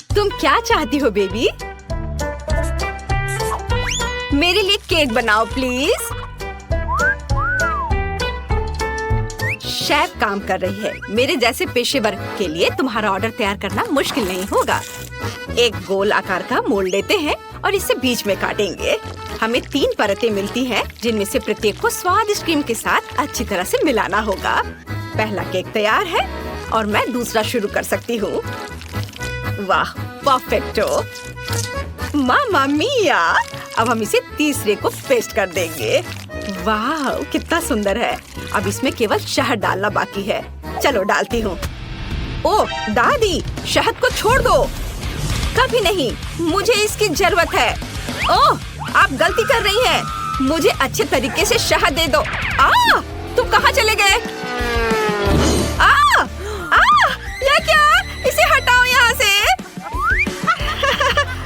तुम क्या चाहती हो बेबी? मेरे लिए केक बनाओ प्लीज। शेफ काम कर रही है। मेरे जैसे पेशेवर के लिए तुम्हारा ऑर्डर तैयार करना मुश्किल नहीं होगा। एक गोल आकार का मोल्ड लेते हैं और इसे बीच में काटेंगे। हमें 3 परतें मिलती हैं, जिनमें से प्रत्येक को स्वादिष्ट क्रीम के साथ अच्छी तरह से मिलाना होगा। पहला केक तैयार है और मैं दूसरा शुरू कर सकती हूँ। वाह, परफेक्टो! मामा मिया! अब हम इसे तीसरे को पेस्ट कर देंगे। वाह, कितना सुंदर है। अब इसमें केवल शहद डालना बाकी है। चलो डालती हूँ। ओह दादी, शहद को छोड़ दो। कभी नहीं, मुझे इसकी जरूरत है। ओह, आप गलती कर रही हैं। मुझे अच्छे तरीके से शहद दे दो। तुम कहाँ चले गए? ये क्या? इसे हटाओ यहाँ से।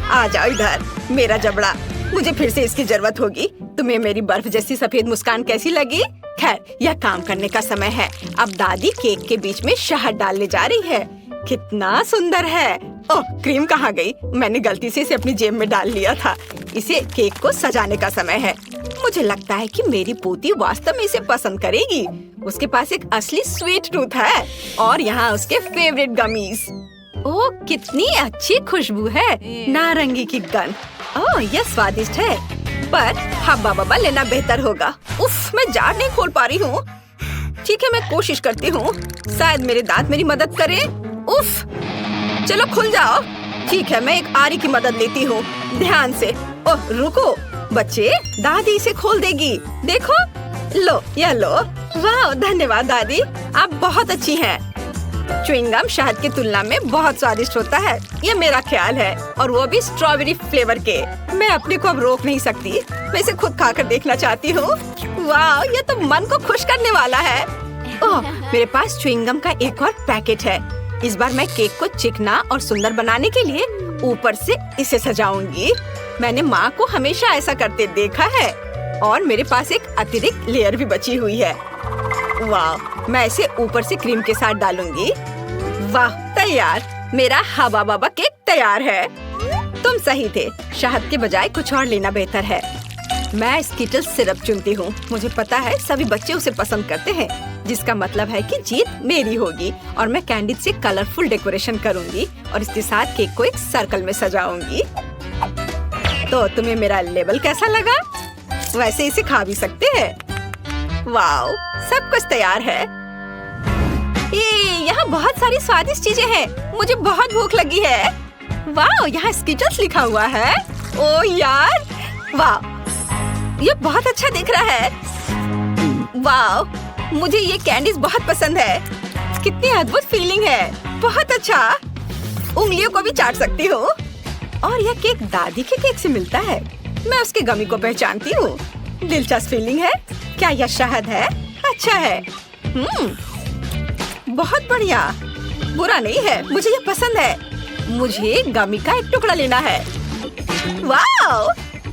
आ जाओ इधर, मेरा जबड़ा। मुझे फिर से इसकी जरूरत होगी। तुम्हें मेरी बर्फ जैसी सफेद मुस्कान कैसी लगी? खैर, यह काम करने का समय है। अब दादी केक के बीच में शहद डालने जा रही है। कितना सुंदर है। ओह, क्रीम कहाँ गई? मैंने गलती से इसे अपनी जेब में डाल लिया था। इसे केक को सजाने का समय है। मुझे लगता है कि मेरी पोती वास्तव में इसे पसंद करेगी। उसके पास एक असली स्वीट टूथ है और यहाँ उसके फेवरेट गमीज। ओह, कितनी अच्छी खुशबू है। नारंगी की गंध। ओह, यह स्वादिष्ट है, पर हब्बा बब्बा लेना बेहतर होगा। उफ, मैं जार नहीं खोल पा रही हूँ। ठीक है, मैं कोशिश करती हूँ। शायद मेरे दांत मेरी मदद करें। उफ, चलो खुल जाओ। ठीक है, मैं एक आरी की मदद लेती हूँ। ध्यान से। ओह, रुको बच्चे, दादी इसे खोल देगी। देखो, लो, यह लो। वाह, धन्यवाद दादी, आप बहुत अच्छी हैं। च्युइंगम शहद की तुलना में बहुत स्वादिष्ट होता है, ये मेरा ख्याल है, और वो भी स्ट्रॉबेरी फ्लेवर के। मैं अपने को अब रोक नहीं सकती। मैं इसे खुद खाकर देखना चाहती हूँ। वाह, ये तो मन को खुश करने वाला है। ओह, मेरे पास च्युइंगम का एक और पैकेट है। इस बार मैं केक को चिकना और सुंदर बनाने के लिए ऊपर से इसे सजाऊंगी। मैंने माँ को हमेशा ऐसा करते देखा है, और मेरे पास एक अतिरिक्त लेयर भी बची हुई है। वाह, मैं इसे ऊपर से क्रीम के साथ डालूंगी। वाह, तैयार। मेरा हवा बाबा केक तैयार है। तुम सही थे, शहद के बजाय कुछ और लेना बेहतर है। मैं स्कीटल्स सिरप चुनती हूँ। मुझे पता है सभी बच्चे उसे पसंद करते हैं, जिसका मतलब है कि जीत मेरी होगी। और मैं कैंडी से कलरफुल डेकोरेशन करूंगी और इसके साथ केक को एक सर्कल में सजाऊंगी। तो तुम्हें मेरा लेबल कैसा लगा? वैसे इसे खा भी सकते हैं। वाओ, सब कुछ तैयार है। यहाँ बहुत सारी स्वादिष्ट चीजें हैं। मुझे बहुत भूख लगी है। वाओ, यहाँ स्कीटल्स लिखा हुआ है। ओ यार, वाओ, ये बहुत अच्छा दिख रहा है। वाओ, मुझे ये कैंडीज बहुत पसंद है। कितनी अद्भुत फीलिंग है। बहुत अच्छा। उंगलियों को भी चाट सकती हूँ। और यह केक दादी के केक से मिलता है। मैं उसके गमी को पहचानती हूँ। दिलचस्प फीलिंग है। क्या यह शहद है? अच्छा है। बहुत बढ़िया। बुरा नहीं है, मुझे यह पसंद है। मुझे गमी का एक टुकड़ा लेना है। वाओ!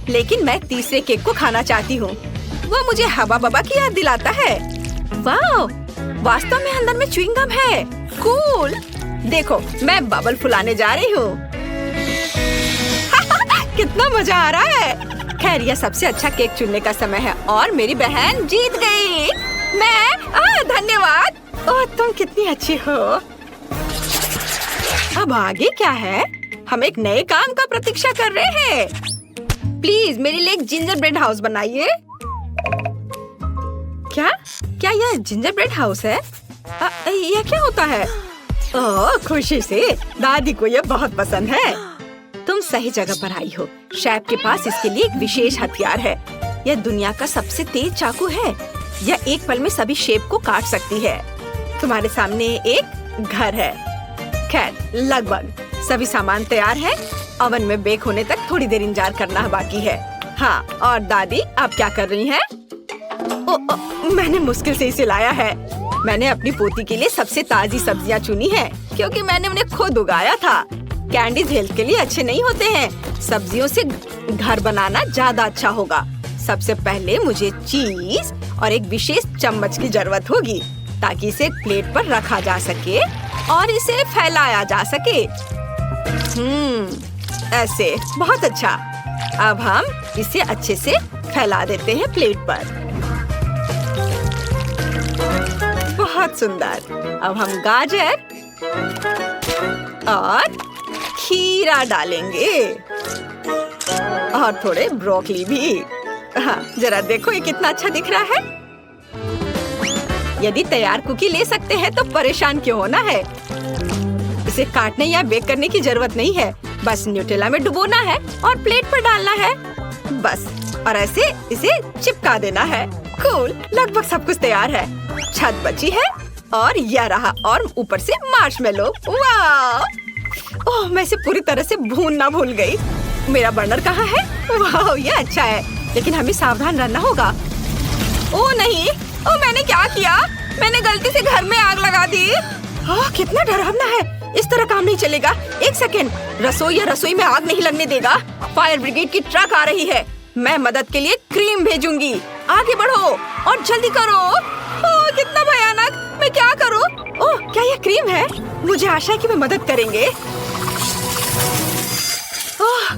लेकिन मैं तीसरे केक को खाना चाहती हूँ। वो मुझे हवा बबा की याद दिलाता है। वाओ! वास्तव में अंदर में च्युइंगम है। कूल! देखो, मैं बबल फुलाने जा रही हूँ। कितना मजा आ रहा है। खैर, यह सबसे अच्छा केक चुनने का समय है और मेरी बहन जीत गई। धन्यवाद। ओह, तुम कितनी अच्छी हो। अब आगे क्या है? हम एक नए काम का प्रतीक्षा कर रहे हैं। प्लीज मेरे लिए एक जिंजर ब्रेड हाउस बनाइए। क्या यह जिंजर ब्रेड हाउस है? यह क्या होता है? ओह, खुशी से। दादी को यह बहुत पसंद है। तुम सही जगह पर आई हो। शेफ के पास इसके लिए एक विशेष हथियार है। यह दुनिया का सबसे तेज चाकू है। यह एक पल में सभी शेप को काट सकती है। तुम्हारे सामने एक घर है। खैर, लगभग सभी सामान तैयार है। ओवन में बेक होने तक थोड़ी देर इंतजार करना बाकी है। हाँ, और दादी आप क्या कर रही हैं? मैंने मुश्किल से इसे लाया है। मैंने अपनी पोती के लिए सबसे ताजी सब्जियां चुनी हैं, क्योंकि मैंने उन्हें खुद उगाया था। कैंडीज हेल्थ के लिए अच्छे नहीं होते हैं। सब्जियों से घर बनाना ज्यादा अच्छा होगा। सबसे पहले मुझे चीज और एक विशेष चम्मच की जरूरत होगी, ताकि इसे प्लेट पर रखा जा सके और इसे फैलाया जा सके। ऐसे बहुत अच्छा। अब हम इसे अच्छे से फैला देते हैं प्लेट पर। बहुत सुंदर। अब हम गाजर और खीरा डालेंगे और थोड़े ब्रोकली भी। हाँ, जरा देखो ये कितना अच्छा दिख रहा है। यदि तैयार कुकी ले सकते हैं तो परेशान क्यों होना है। इसे काटने या बेक करने की जरूरत नहीं है, बस न्यूटेला में डुबोना है और प्लेट पर डालना है बस, और ऐसे इसे चिपका देना है। कूल, लगभग सब कुछ तैयार है। छत बची है और यह रहा, और ऊपर से मार्शमेलो। वाह! ओह, मैं इसे पूरी तरह से भूनना भूल गई। मेरा बर्नर कहाँ है? वाह, ये अच्छा है, लेकिन हमें सावधान रहना होगा। ओह नहीं, ओह मैंने क्या किया? मैंने गलती से घर में आग लगा दी। ओह, कितना डरावना है। इस तरह काम नहीं चलेगा। एक सेकेंड, रसोई में आग नहीं लगने देगा। फायर ब्रिगेड की ट्रक आ रही है। मैं मदद के लिए क्रीम भेजूंगी। आगे बढ़ो और जल्दी करो। ओह, कितना भयानक। मैं क्या करूं? ओह, क्या यह क्रीम है? मुझे आशा है कि वे मदद करेंगे। ओह,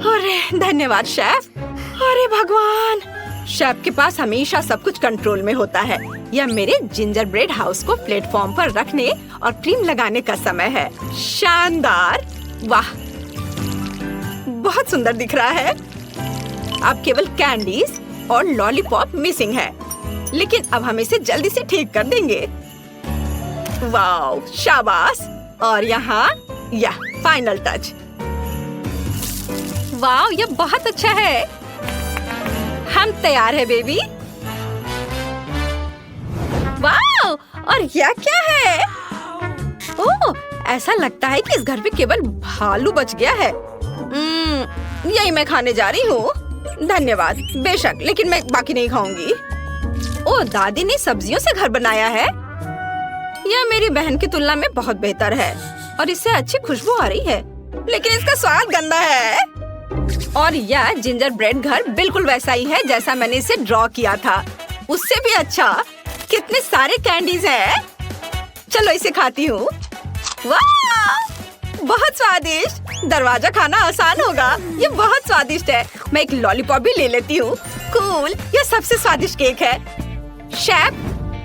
अरे धन्यवाद शेफ। अरे भगवान, शेफ के पास हमेशा सब कुछ कंट्रोल में होता है। यह मेरे जिंजर ब्रेड हाउस को प्लेटफॉर्म पर रखने और क्रीम लगाने का समय है। शानदार! वाह, बहुत सुंदर दिख रहा है। अब केवल कैंडीज और लॉलीपॉप मिसिंग है, लेकिन अब हम इसे जल्दी से ठीक कर देंगे। वाह, शाबाश! और यहाँ यह फाइनल टच। वाह, यह बहुत अच्छा है। हम तैयार है बेबी। वाह, और यह क्या है? ओह, ऐसा लगता है कि इस घर में केवल भालू बच गया है। यही मैं खाने जा रही हूँ। धन्यवाद। बेशक, लेकिन मैं बाकी नहीं खाऊंगी। ओह, दादी ने सब्जियों से घर बनाया है। यह मेरी बहन की तुलना में बहुत बेहतर है और इससे अच्छी खुशबू आ रही है, लेकिन इसका स्वाद गंदा है। और यह जिंजर ब्रेड घर बिल्कुल वैसा ही है जैसा मैंने इसे ड्रॉ किया था, उससे भी अच्छा। कितने सारे कैंडीज हैं। चलो इसे खाती हूँ। वाह, बहुत स्वादिष्ट। दरवाजा खाना आसान होगा। ये बहुत स्वादिष्ट है। मैं एक लॉलीपॉप भी ले लेती हूँ। कूल, यह सबसे स्वादिष्ट केक है। शेफ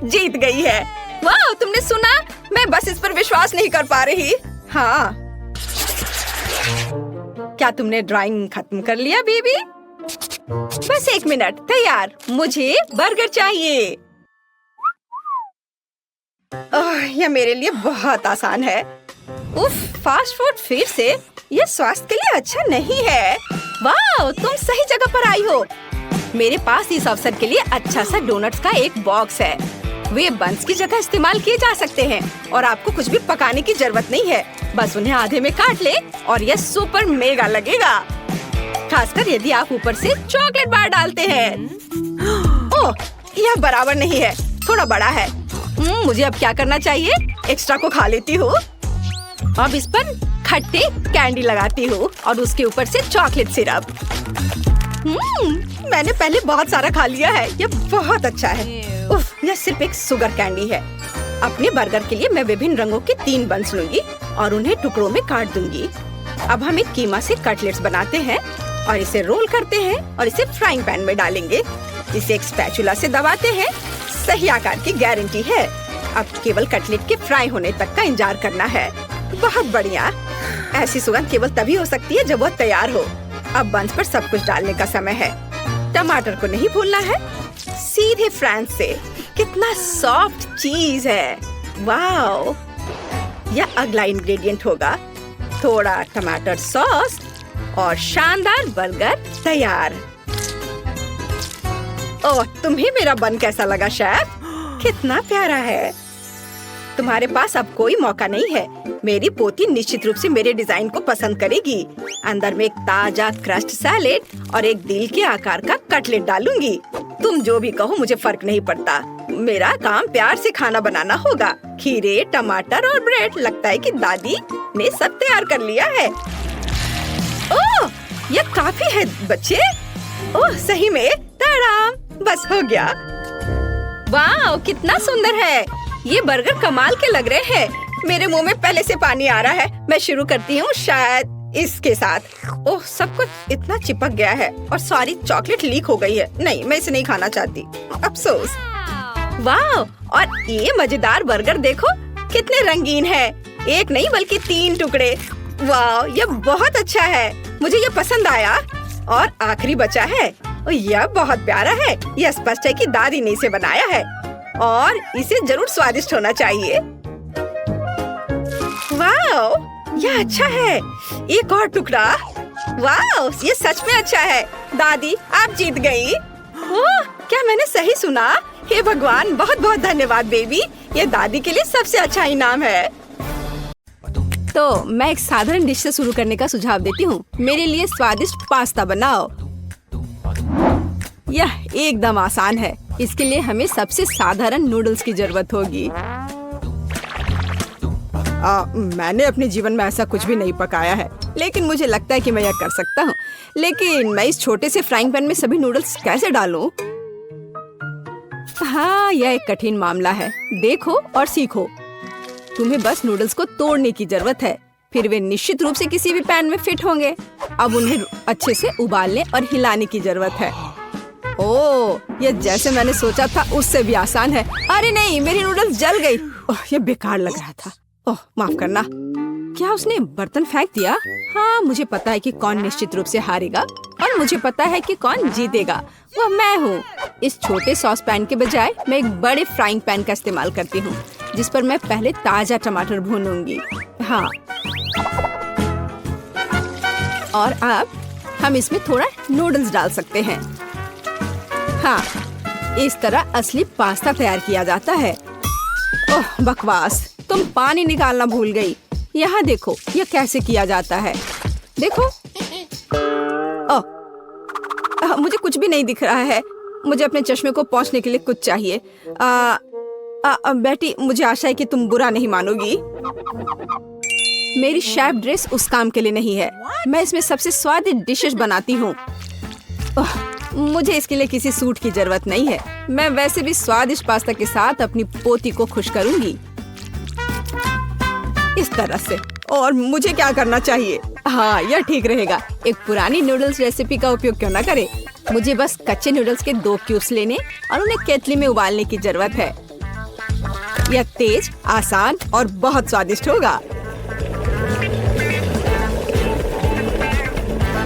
जीत गई है। वाह, तुमने सुना? मैं बस इस पर विश्वास नहीं कर पा रही। हाँ, क्या तुमने ड्राइंग खत्म कर लिया बेबी? बस 1 मिनट। तैयार। मुझे बर्गर चाहिए। यह मेरे लिए बहुत आसान है। उफ, फास्ट फूड फिर से? यह स्वास्थ्य के लिए अच्छा नहीं है। वाह, तुम सही जगह पर आई हो। मेरे पास इस अवसर के लिए अच्छा सा डोनट्स का एक बॉक्स है। वे बंस की जगह इस्तेमाल किए जा सकते हैं और आपको कुछ भी पकाने की जरूरत नहीं है। बस उन्हें आधे में काट ले और यह सुपर मेगा लगेगा, खासकर यदि आप ऊपर से चॉकलेट बार डालते हैं। ओह, यह बराबर नहीं है, थोड़ा बड़ा है। मुझे अब क्या करना चाहिए? एक्स्ट्रा को खा लेती हूँ। अब इस पर खट्टे कैंडी लगाती हूँ और उसके ऊपर से चॉकलेट सिरप। मैंने पहले बहुत सारा खा लिया है। यह बहुत अच्छा है। उफ, यह सिर्फ एक शुगर कैंडी है। अपने बर्गर के लिए मैं विभिन्न रंगों के 3 बंस लूंगी और उन्हें टुकड़ों में काट दूंगी। अब हम एक कीमा से कटलेट्स बनाते हैं और इसे रोल करते हैं और इसे फ्राइंग पैन में डालेंगे। इसे एक स्पैचुला से दबाते हैं। सही आकार की गारंटी है। अब केवल कटलेट के फ्राई होने तक का इंतजार करना है। बहुत बढ़िया। ऐसी सुगंध केवल तभी हो सकती है जब वह तैयार हो। अब बंस पर सब कुछ डालने का समय है। टमाटर को नहीं भूलना है। सीधे फ्रांस से। कितना सॉफ्ट चीज है। वाओ, यह अगला इंग्रेडिएंट होगा। थोड़ा टमाटर सॉस और शानदार बर्गर तैयार। ओह, तुम्हें मेरा बन कैसा लगा शेफ? कितना प्यारा है। तुम्हारे पास अब कोई मौका नहीं है। मेरी पोती निश्चित रूप से मेरे डिजाइन को पसंद करेगी। अंदर में एक ताजा क्रस्ट सैलेड और एक दिल के आकार का कटलेट डालूंगी। तुम जो भी कहो, मुझे फर्क नहीं पड़ता। मेरा काम प्यार से खाना बनाना होगा। खीरे, टमाटर और ब्रेड। लगता है कि दादी ने सब तैयार कर लिया है। ओह, यह काफी है बच्चे। ओह, सही में ताराम, बस हो गया। वाह, कितना सुंदर है। ये बर्गर कमाल के लग रहे हैं। मेरे मुंह में पहले से पानी आ रहा है। मैं शुरू करती हूँ शायद इसके साथ। ओह, सब कुछ इतना चिपक गया है और सारी चॉकलेट लीक हो गई है। नहीं, मैं इसे नहीं खाना चाहती, अफसोस। वाह, और ये मजेदार बर्गर देखो कितने रंगीन है। एक नहीं बल्कि 3 टुकड़े। वाह, ये बहुत अच्छा है, मुझे ये पसंद आया। और आखिरी बचा है, और यह बहुत प्यारा है। यह स्पष्ट है कि दादी ने इसे बनाया है और इसे जरूर स्वादिष्ट होना चाहिए। वाह, यह अच्छा है। एक और टुकड़ा। वाह, ये सच में अच्छा है। दादी, आप जीत गई। ओह, क्या मैंने सही सुना? हे भगवान, बहुत बहुत धन्यवाद बेबी। ये दादी के लिए सबसे अच्छा इनाम है। तो मैं एक साधारण डिश से शुरू करने का सुझाव देती हूँ। मेरे लिए स्वादिष्ट पास्ता बनाओ। यह एकदम आसान है। इसके लिए हमें सबसे साधारण नूडल्स की जरूरत होगी। मैंने अपने जीवन में ऐसा कुछ भी नहीं पकाया है, लेकिन मुझे लगता है कि मैं यह कर सकता हूँ। लेकिन मैं इस छोटे से फ्राइंग पैन में सभी नूडल्स कैसे डालूं? हाँ, यह एक कठिन मामला है। देखो और सीखो। तुम्हें बस नूडल्स को तोड़ने की जरूरत है, फिर वे निश्चित रूप से किसी भी पैन में फिट होंगे। अब उन्हें अच्छे से उबालने और हिलाने की जरूरत है। ओह, यह जैसे मैंने सोचा था उससे भी आसान है। अरे नहीं, मेरी नूडल्स जल गई। ओह, यह बेकार लग रहा था। ओह, माफ करना। क्या उसने बर्तन फेंक दिया? हाँ, मुझे पता है कि कौन निश्चित रूप से हारेगा और मुझे पता है कि कौन जीतेगा। वह मैं हूँ। इस छोटे सॉस पैन के बजाय मैं एक बड़े फ्राइंग पैन का इस्तेमाल करती हूँ, जिस पर मैं पहले ताजा टमाटर भूनूंगी। हाँ, और अब हम इसमें थोड़ा नूडल्स डाल सकते हैं। हाँ, इस तरह असली पास्ता तैयार किया जाता है। ओह बकवास, तुम पानी निकालना भूल गई। यहाँ देखो, यह कैसे किया जाता है। देखो। ओह, मुझे कुछ भी नहीं दिख रहा है। मुझे अपने चश्मे को पोंछने के लिए कुछ चाहिए। बेटी, मुझे आशा है कि तुम बुरा नहीं मानोगी। मेरी शेफ ड्रेस उस काम के लिए नहीं है। मैं इसमें सबसे स्वादिष्ट डिशेस बनाती हूँ। मुझे इसके लिए किसी सूट की जरूरत नहीं है। मैं वैसे भी स्वादिष्ट पास्ता के साथ अपनी पोती को खुश करूंगी इस तरह से। और मुझे क्या करना चाहिए? हाँ, यह ठीक रहेगा। एक पुरानी नूडल्स रेसिपी का उपयोग क्यों न करें। मुझे बस कच्चे नूडल्स के 2 क्यूब्स लेने और उन्हें केतली में उबालने की जरूरत है। यह तेज, आसान और बहुत स्वादिष्ट होगा।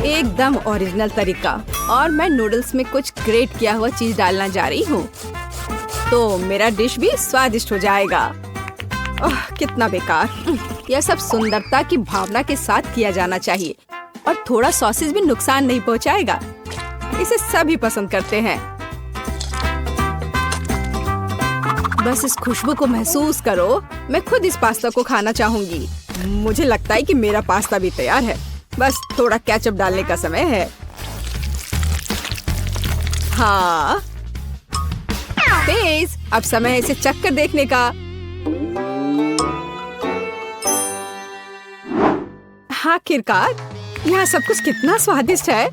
एकदम ओरिजिनल तरीका। और मैं नूडल्स में कुछ ग्रेट किया हुआ चीज डालना जा रही हूँ, तो मेरा डिश भी स्वादिष्ट हो जाएगा। ओह, कितना बेकार। यह सब सुंदरता की भावना के साथ किया जाना चाहिए और थोड़ा सॉसेज भी नुकसान नहीं पहुँचाएगा। इसे सभी पसंद करते हैं। बस इस खुशबू को महसूस करो। मैं खुद इस पास्ता को खाना चाहूंगी। मुझे लगता है कि मेरा पास्ता भी तैयार है। बस थोड़ा केचप डालने का समय है। हाँ, तेज। अब समय है इसे चख कर देखने का। आखिरकार, यहाँ सब कुछ कितना स्वादिष्ट है।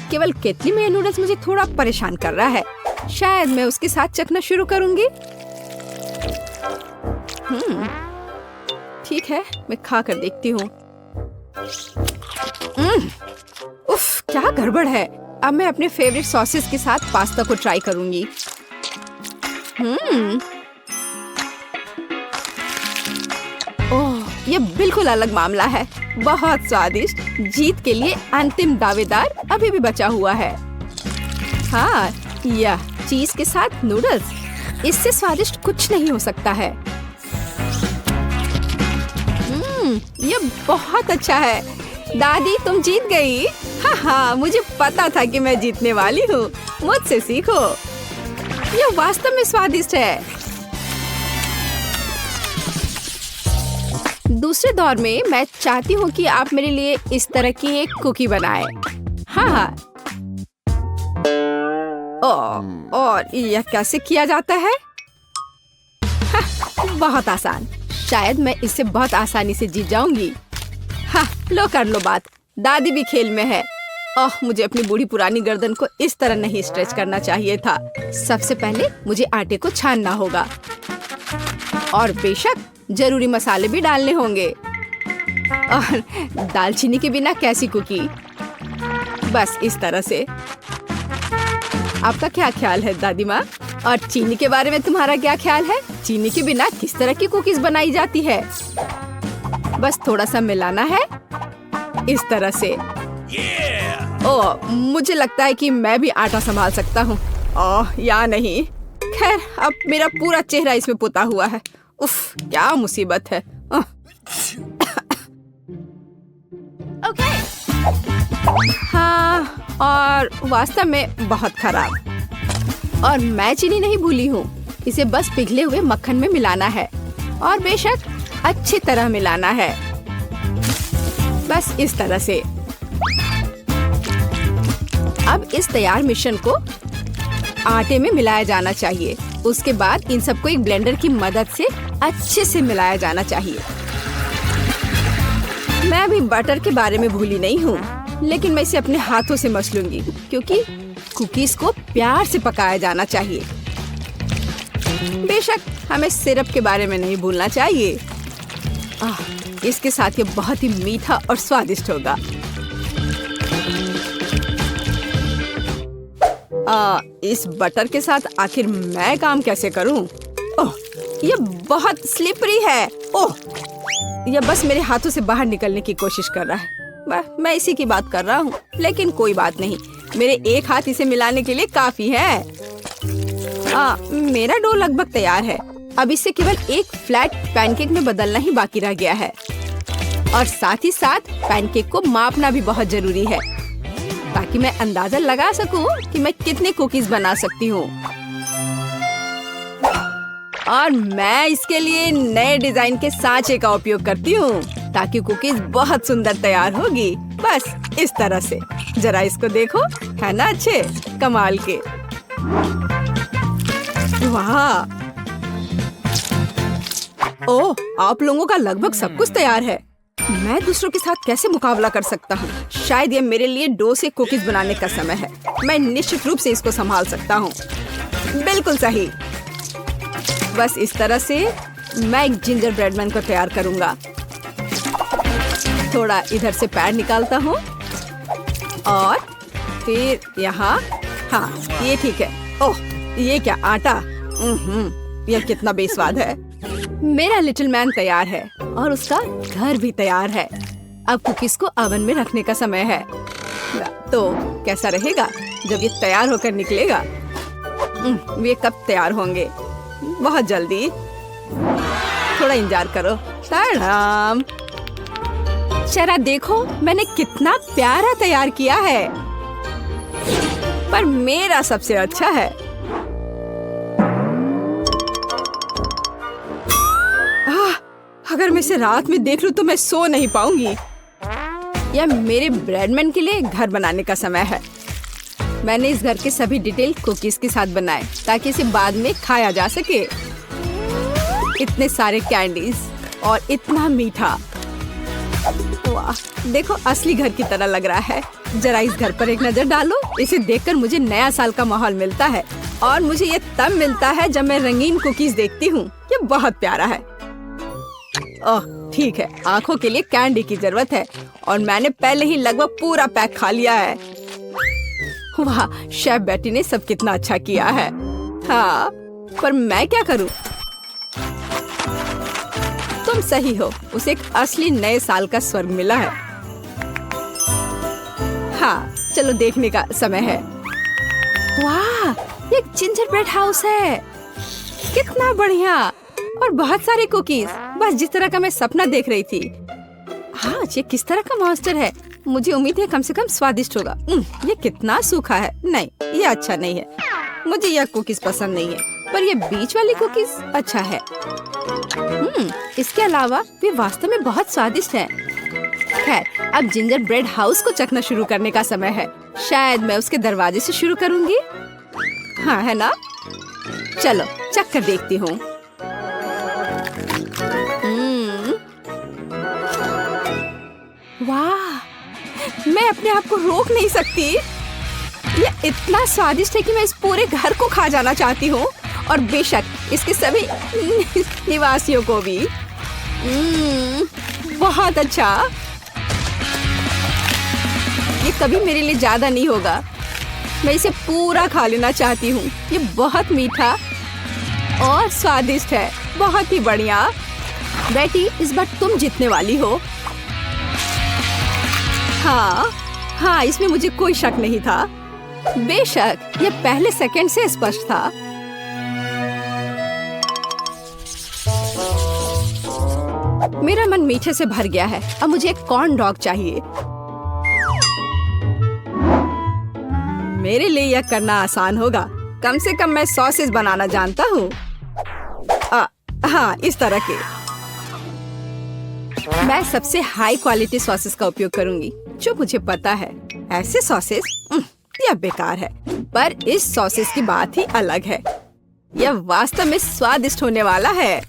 केवल केतली में ये नूडल्स मुझे थोड़ा परेशान कर रहा है। शायद मैं उसके साथ चखना शुरू करूंगी। ठीक है, मैं खा कर देखती हूँ। उफ, क्या गड़बड़ है। अब मैं अपने फेवरेट सॉसेस के साथ पास्ता को ट्राई करूंगी। ओह, ये बिल्कुल अलग मामला है। बहुत स्वादिष्ट। जीत के लिए अंतिम दावेदार अभी भी बचा हुआ है। हाँ, यह चीज के साथ नूडल्स, इससे स्वादिष्ट कुछ नहीं हो सकता है। यह बहुत अच्छा है। दादी, तुम जीत गई। हाँ, मुझे पता था कि मैं जीतने वाली हूँ। मुझसे सीखो। यह वास्तव में स्वादिष्ट है। दूसरे दौर में मैं चाहती हूँ कि आप मेरे लिए इस तरह की एक कुकी बनाएं। हाँ। और यह कैसे किया जाता है? बहुत आसान। शायद मैं इससे बहुत आसानी से जीत जाऊंगी। हाँ, लो कर लो बात। दादी भी खेल में है। ओह, मुझे अपनी बूढ़ी पुरानी गर्दन को इस तरह नहीं स्ट्रेच करना चाहिए था। सबसे पहले मुझे आटे को छानना होगा और बेशक जरूरी मसाले भी डालने होंगे। और दालचीनी के बिना कैसी कुकी? बस इस तरह से। आपका क्या ख्याल है दादी माँ? और चीनी के बारे में तुम्हारा क्या ख्याल है? चीनी के बिना किस तरह की कुकीज बनाई जाती है? बस थोड़ा सा मिलाना है इस तरह से। ओह, मुझे लगता है कि मैं भी आटा संभाल सकता हूँ। ओह, या नहीं। खैर, अब मेरा पूरा चेहरा इसमें पुता हुआ है। उफ, क्या मुसीबत है। हाँ, और वास्तव में बहुत खराब। और मैं चीनी नहीं भूली हूँ। इसे बस पिघले हुए मक्खन में मिलाना है और बेशक अच्छी तरह मिलाना है। बस इस तरह से। अब इस तैयार मिश्रण को आटे में मिलाया जाना चाहिए। उसके बाद इन सबको एक ब्लेंडर की मदद से अच्छे से मिलाया जाना चाहिए। मैं अभी बटर के बारे में भूली नहीं हूँ, लेकिन मैं इसे अपने हाथों से मस लूंगी क्योंकि कुकीज को प्यार से पकाया जाना चाहिए। बेशक हमें सिरप के बारे में नहीं भूलना चाहिए। इसके साथ ये बहुत ही मीठा और स्वादिष्ट होगा। इस बटर के साथ आखिर मैं काम कैसे करूं? ओह, ये बहुत स्लिपरी है। ओह, ये बस मेरे हाथों से बाहर निकलने की कोशिश कर रहा है। मैं इसी की बात कर रहा हूँ, लेकिन कोई बात नहीं। मेरे एक हाथ इसे मिलाने के लिए काफी है। मेरा डो लगभग तैयार है। अब इसे केवल एक फ्लैट पैनकेक में बदलना ही बाकी रह गया है। और साथ ही साथ पैनकेक को मापना भी बहुत जरूरी है ताकि मैं अंदाजा लगा सकूं कि मैं कितने कुकीज बना सकती हूँ। और मैं इसके लिए नए डिजाइन के सांचे का उपयोग करती हूँ ताकि कुकीज बहुत सुंदर तैयार होगी। बस इस तरह से। जरा इसको देखो, है ना अच्छे कमाल के? वाह! ओह, आप लोगों का लगभग सब कुछ तैयार है। मैं दूसरों के साथ कैसे मुकाबला कर सकता हूँ? शायद ये मेरे लिए डो से कुकीज बनाने का समय है। मैं निश्चित रूप से इसको संभाल सकता हूँ। बिल्कुल सही। बस इस तरह से मैं एक जिंजर ब्रेड मैन को तैयार करूँगा। थोड़ा इधर से पैर निकालता हूँ और फिर यहाँ। हाँ, ये ठीक है। ओह, ये क्या आटा? यह कितना बेस्वाद है। मेरा लिटिल मैन तैयार है और उसका घर भी तैयार है। अब कुकीज को ओवन में रखने का समय है। तो कैसा रहेगा जब ये तैयार होकर निकलेगा? ये कब तैयार होंगे? बहुत जल्दी। थोड़ा इंतजार करो। सलाम। जरा देखो मैंने कितना प्यारा तैयार किया है। पर मेरा सबसे अच्छा है। अगर मैं इसे रात में देख लूं तो मैं सो नहीं पाऊंगी। यह मेरे ब्रेडमैन के लिए घर बनाने का समय है। मैंने इस घर के सभी डिटेल कुकीज के साथ बनाए ताकि इसे बाद में खाया जा सके। इतने सारे कैंडीज और इतना मीठा। वाह, देखो असली घर की तरह लग रहा है। जरा इस घर पर एक नजर डालो। इसे देखकर मुझे नया साल का माहौल मिलता है और मुझे ये तब मिलता है जब मैं रंगीन कुकीज देखती हूँ। ये बहुत प्यारा है। ओह, ठीक है, आंखों के लिए कैंडी की जरूरत है और मैंने पहले ही लगभग पूरा पैक खा लिया है। वाह, शेफ बेटी ने सब कितना अच्छा किया है। हाँ, पर मैं क्या करूं? तुम सही हो, उसे एक असली नए साल का स्वर्ग मिला है। हाँ, चलो देखने का समय है। वाह, ये एक जिंजर ब्रेड हाउस है। कितना बढ़िया और बहुत सारे कुकीज, बस जिस तरह का मैं सपना देख रही थी। हाँ, ये किस तरह का मॉन्स्टर है? मुझे उम्मीद है कम से कम स्वादिष्ट होगा। ये कितना सूखा है। नहीं, ये अच्छा नहीं है। मुझे यह कुकीज पसंद नहीं है, पर ये बीच वाली कुकीज अच्छा है। इसके अलावा वे वास्तव में बहुत स्वादिष्ट हैं। खैर, अब जिंजर ब्रेड हाउस को चखना शुरू करने का समय है। शायद मैं उसके दरवाजे से शुरू करूंगी। हाँ, है ना? चलो चख कर देखती हूँ। वाह, मैं अपने आप को रोक नहीं सकती। ये इतना स्वादिष्ट है कि मैं इस पूरे घर को खा जाना चाहती हूँ और बेशक इसके सभी निवासियों को भी। बहुत अच्छा। ये कभी मेरे लिए ज्यादा नहीं होगा। मैं इसे पूरा खा लेना चाहती हूँ। ये बहुत मीठा और स्वादिष्ट है। बहुत ही बढ़िया। बेटी, इस बार तुम जीतने वाली हो। हाँ, इसमें मुझे कोई शक नहीं था। बेशक, ये पहले सेकंड से स्पष्ट था। मेरा मन मीठे से भर गया है। अब मुझे एक कॉर्न डॉग चाहिए। मेरे लिए यह करना आसान होगा। कम से कम मैं सॉसेस बनाना जानता हूँ। हाँ, इस तरह के। मैं सबसे हाई क्वालिटी सॉसेस का उपयोग करूंगी जो मुझे पता है। ऐसे सॉसेस यह बेकार है, पर इस सॉसेस की बात ही अलग है। यह वास्तव में स्वादिष्ट होने वाला है।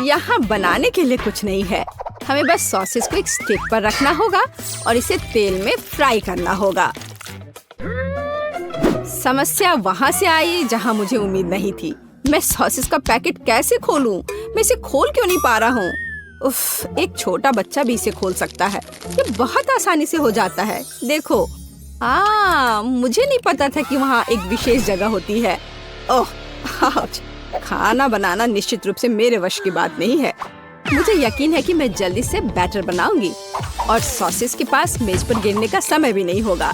यहाँ बनाने के लिए कुछ नहीं है। हमें बस सॉसेस को एक स्टिक पर रखना होगा और इसे तेल में फ्राई करना होगा। समस्या वहाँ से आई जहाँ मुझे उम्मीद नहीं थी। मैं सॉसेस का पैकेट कैसे खोलूं? मैं इसे खोल क्यों नहीं पा रहा हूँ? उफ, एक छोटा बच्चा भी इसे खोल सकता है। ये बहुत आसानी से हो जाता है। देखो, मुझे नहीं पता था कि वहाँ एक विशेष जगह होती है। ओह, खाना बनाना निश्चित रूप से मेरे वश की बात नहीं है। मुझे यकीन है कि मैं जल्दी से बैटर बनाऊंगी और सॉसेस के पास मेज पर गिरने का समय भी नहीं होगा।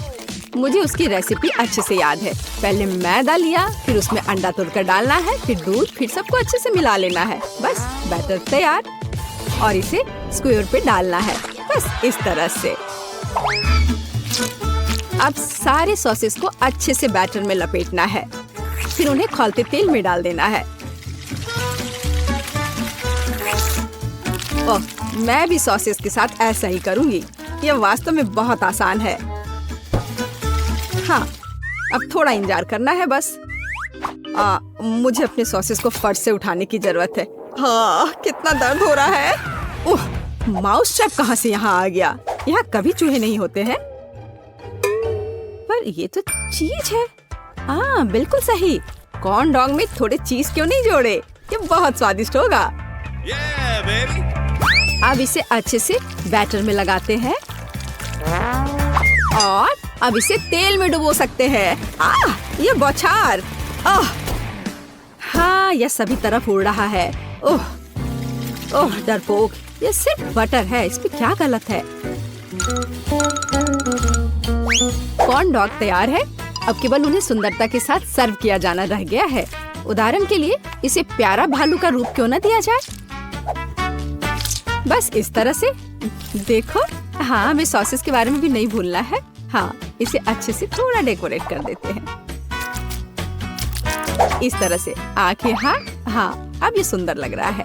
मुझे उसकी रेसिपी अच्छे से याद है। पहले मैदा लिया, फिर उसमें अंडा तोड़कर डालना है, फिर दूध, फिर सबको अच्छे से मिला लेना है। बस बैटर तैयार और इसे स्क्वायर पे डालना है। बस इस तरह से। अब सारे सॉसेस को अच्छे से बैटर में लपेटना है, फिर उन्हें खौलते तेल में डाल देना है। ओह, मैं भी सॉसेस के साथ ऐसा ही करूंगी। यह वास्तव में बहुत आसान है। हाँ, अब थोड़ा इंतजार करना है बस। मुझे अपने सॉसेस को फर्श से उठाने की जरूरत है। हाँ, कितना दर्द हो रहा है। ओह, माउस ट्रैप कहाँ से यहाँ आ गया? यहाँ कभी चूहे नहीं होते हैं। पर ये तो चीज है। बिल्कुल सही। कॉर्न डॉग में थोड़े चीज क्यों नहीं जोड़े? ये बहुत स्वादिष्ट होगा। अब इसे अच्छे से बैटर में लगाते हैं और अब इसे तेल में डुबो सकते हैं। ये बौछार। हाँ, यह सभी तरफ उड़ रहा है। ओह, डरपोक। ये सिर्फ बटर है, इसमें क्या गलत है? कॉर्न डॉग तैयार है। अब केवल उन्हें सुंदरता के साथ सर्व किया जाना रह गया है। उदाहरण के लिए इसे प्यारा भालू का रूप क्यों न दिया जाए? बस इस तरह से। देखो, हाँ, हमें सॉसेस के बारे में भी नहीं भूलना है। हाँ, इसे अच्छे से थोड़ा डेकोरेट कर देते हैं। इस तरह से आंखें। हाँ, अब ये सुंदर लग रहा है।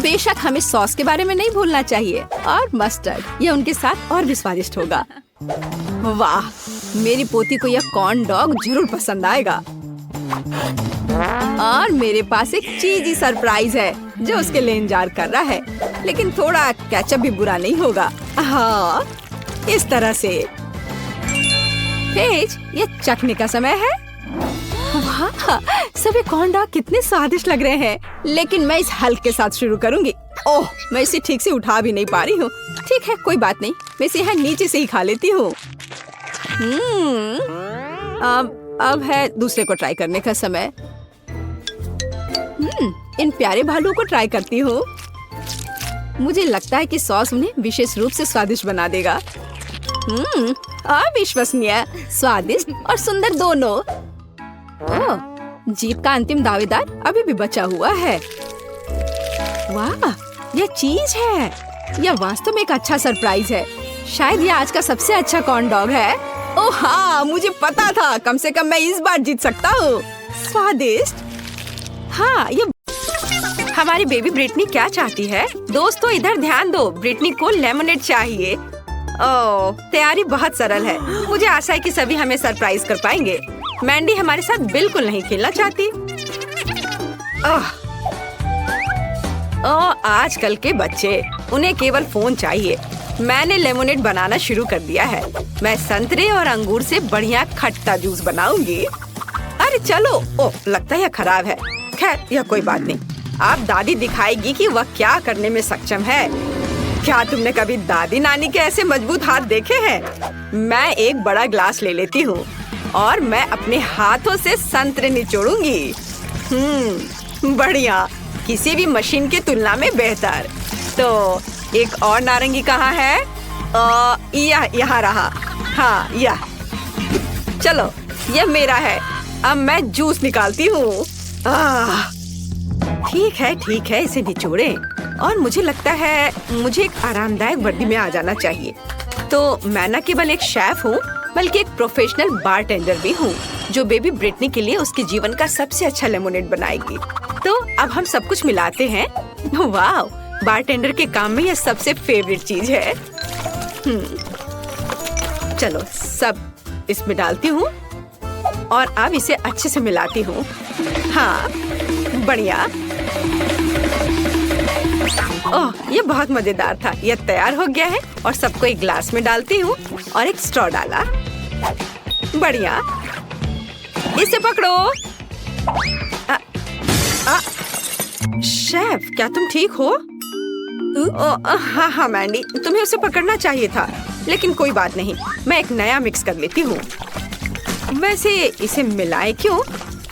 बेशक हमें सॉस के बारे में नहीं भूलना चाहिए और मस्टर्ड। ये उनके साथ और भी स्वादिष्ट होगा। वाह, मेरी पोती को यह कॉर्न डॉग जरूर पसंद आएगा। और मेरे पास एक चीजी सरप्राइज है जो उसके लिए इंतजार कर रहा है। लेकिन थोड़ा केचप भी बुरा नहीं होगा। हाँ, इस तरह से। पेज, ये चखने का समय है। वाह, सभी कॉर्न डॉग कितने स्वादिष्ट लग रहे हैं। लेकिन मैं इस हल्क के साथ शुरू करूंगी। ओह, मैं इसे ठीक से उठा भी नहीं पा रही हूँ। ठीक है, कोई बात नहीं, मैं इसे यहाँ नीचे से ही खा लेती हूँ। अब है दूसरे को ट्राई करने का समय। इन प्यारे भालू को ट्राई करती हूँ। मुझे लगता है कि सॉस उन्हें विशेष रूप से स्वादिष्ट बना देगा। अविश्वसनीय, स्वादिष्ट और सुंदर दोनों। जीत का अंतिम दावेदार अभी भी बचा हुआ है। वाह, यह चीज है। यह वास्तव में एक अच्छा सरप्राइज है। शायद यह आज का सबसे अच्छा कॉर्न डॉग है। ओह हाँ, मुझे पता था। कम से कम मैं इस बार जीत सकता हूँ। स्वादिष्ट। हाँ, ये हमारी बेबी ब्रिटनी क्या चाहती है? दोस्तों, इधर ध्यान दो। ब्रिटनी को लेमनेड चाहिए। ओह, तैयारी बहुत सरल है। मुझे आशा है कि सभी हमें सरप्राइज कर पाएंगे। मैंडी हमारे साथ बिल्कुल नहीं खेलना चाहती। आजकल के बच्चे, उन्हें केवल फोन चाहिए। मैंने लेमोनेड बनाना शुरू कर दिया है। मैं संतरे और अंगूर से बढ़िया खट्टा जूस बनाऊंगी। अरे चलो। ओह, लगता है यह खराब है। खैर, यह कोई बात नहीं। अब दादी दिखाएगी कि वह क्या करने में सक्षम है। क्या तुमने कभी दादी नानी के ऐसे मजबूत हाथ देखे हैं? मैं एक बड़ा ग्लास ले लेती हूँ और मैं अपने हाथों से संतरे निचोड़ूंगी। बढ़िया, किसी भी मशीन की तुलना में बेहतर। तो एक और नारंगी कहाँ है? यहाँ रहा। हाँ, यह। चलो, यह मेरा है। अब मैं जूस निकालती हूँ। ठीक है, इसे निचोड़ें। और मुझे लगता है मुझे एक आरामदायक वर्दी में आ जाना चाहिए। तो मैं न केवल एक शेफ हूँ बल्कि एक प्रोफेशनल बारटेंडर भी हूँ जो बेबी ब्रिटनी के लिए उसके जीवन का सबसे अच्छा लेमोनेड बनाएगी। तो अब हम सब कुछ मिलाते हैं। वाह, बारटेंडर के काम में यह सबसे फेवरेट चीज है। चलो, सब इसमें डालती हूँ और अब इसे अच्छे से मिलाती हूँ। हाँ, बढ़िया। ओह, ये बहुत मजेदार था। यह तैयार हो गया है और सबको एक ग्लास में डालती हूँ और एक स्ट्रॉ डाला। बढ़िया, इसे पकड़ो। शेफ, क्या तुम ठीक हो? हाँ मैंडी, तुम्हें उसे पकड़ना चाहिए था, लेकिन कोई बात नहीं, मैं एक नया मिक्स कर लेती हूँ। वैसे इसे मिलाएं क्यों?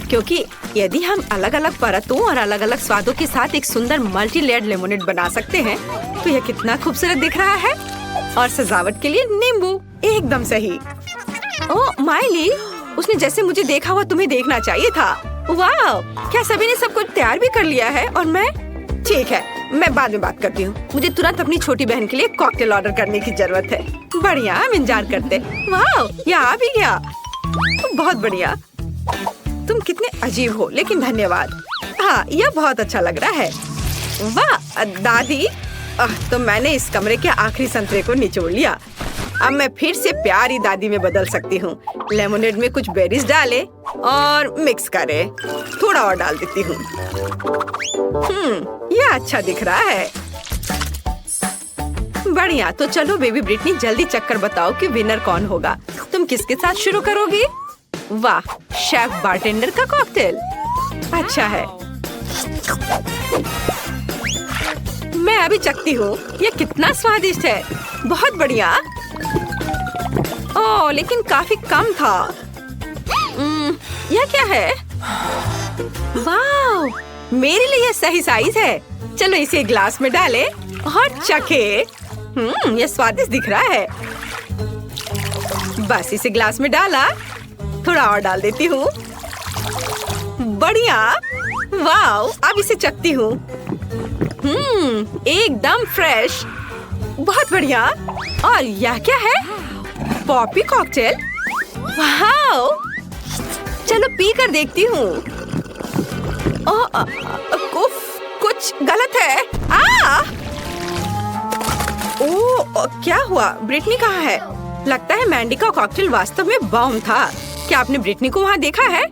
क्योंकि यदि हम अलग अलग परतों और अलग अलग स्वादों के साथ एक सुंदर मल्टी लेयर्ड लेमोनेड बना सकते हैं, तो यह कितना खूबसूरत दिख रहा है। और सजावट के लिए नींबू, एकदम सही। ओह माइली, उसने जैसे मुझे देखा हुआ तुम्हें देखना चाहिए था। वाह, क्या सभी ने सब कुछ तैयार भी कर लिया है? और मैं? ठीक है, मैं बाद में बात करती हूँ। मुझे तुरंत अपनी छोटी बहन के लिए कॉकटेल ऑर्डर करने की जरूरत है। बढ़िया, हम इंतजार करते। वाह, यह आ भी गया। बहुत बढ़िया। तुम कितने अजीब हो, लेकिन धन्यवाद। हाँ, यह बहुत अच्छा लग रहा है। वाह दादी, तो मैंने इस कमरे के आखिरी संतरे को निचोड़ लिया। अब मैं फिर से प्यारी दादी में बदल सकती हूँ। लेमोनेड में कुछ बेरीज डाले और मिक्स करे। थोड़ा और डाल देती हूँ। यह अच्छा दिख रहा है। बढ़िया, तो चलो बेबी ब्रिटनी, जल्दी चक्कर बताओ कि विनर कौन होगा। तुम किसके साथ शुरू करोगी? वाह, शेफ बारटेंडर का कॉकटेल। अच्छा है, मैं अभी चखती हूँ। यह कितना स्वादिष्ट है। बहुत बढ़िया। ओह, लेकिन काफी कम था। यह क्या है? वाह, मेरे लिए यह सही साइज है। चलो इसे ग्लास में डालें और चखे। यह स्वादिष्ट दिख रहा है। बस इसे ग्लास में डाला, थोड़ा और डाल देती हूँ। बढ़िया। वाव, अब इसे चखती हूँ। एकदम फ्रेश। बहुत बढ़िया। और यह क्या है? Poppy cocktail. वाव, चलो पी कर देखती हूँ। कुछ गलत है। क्या हुआ? ब्रिटनी कहाँ है? लगता है मैंडी का कॉकटेल वास्तव में बॉम्ब था। क्या आपने ब्रिटनी को वहाँ देखा है?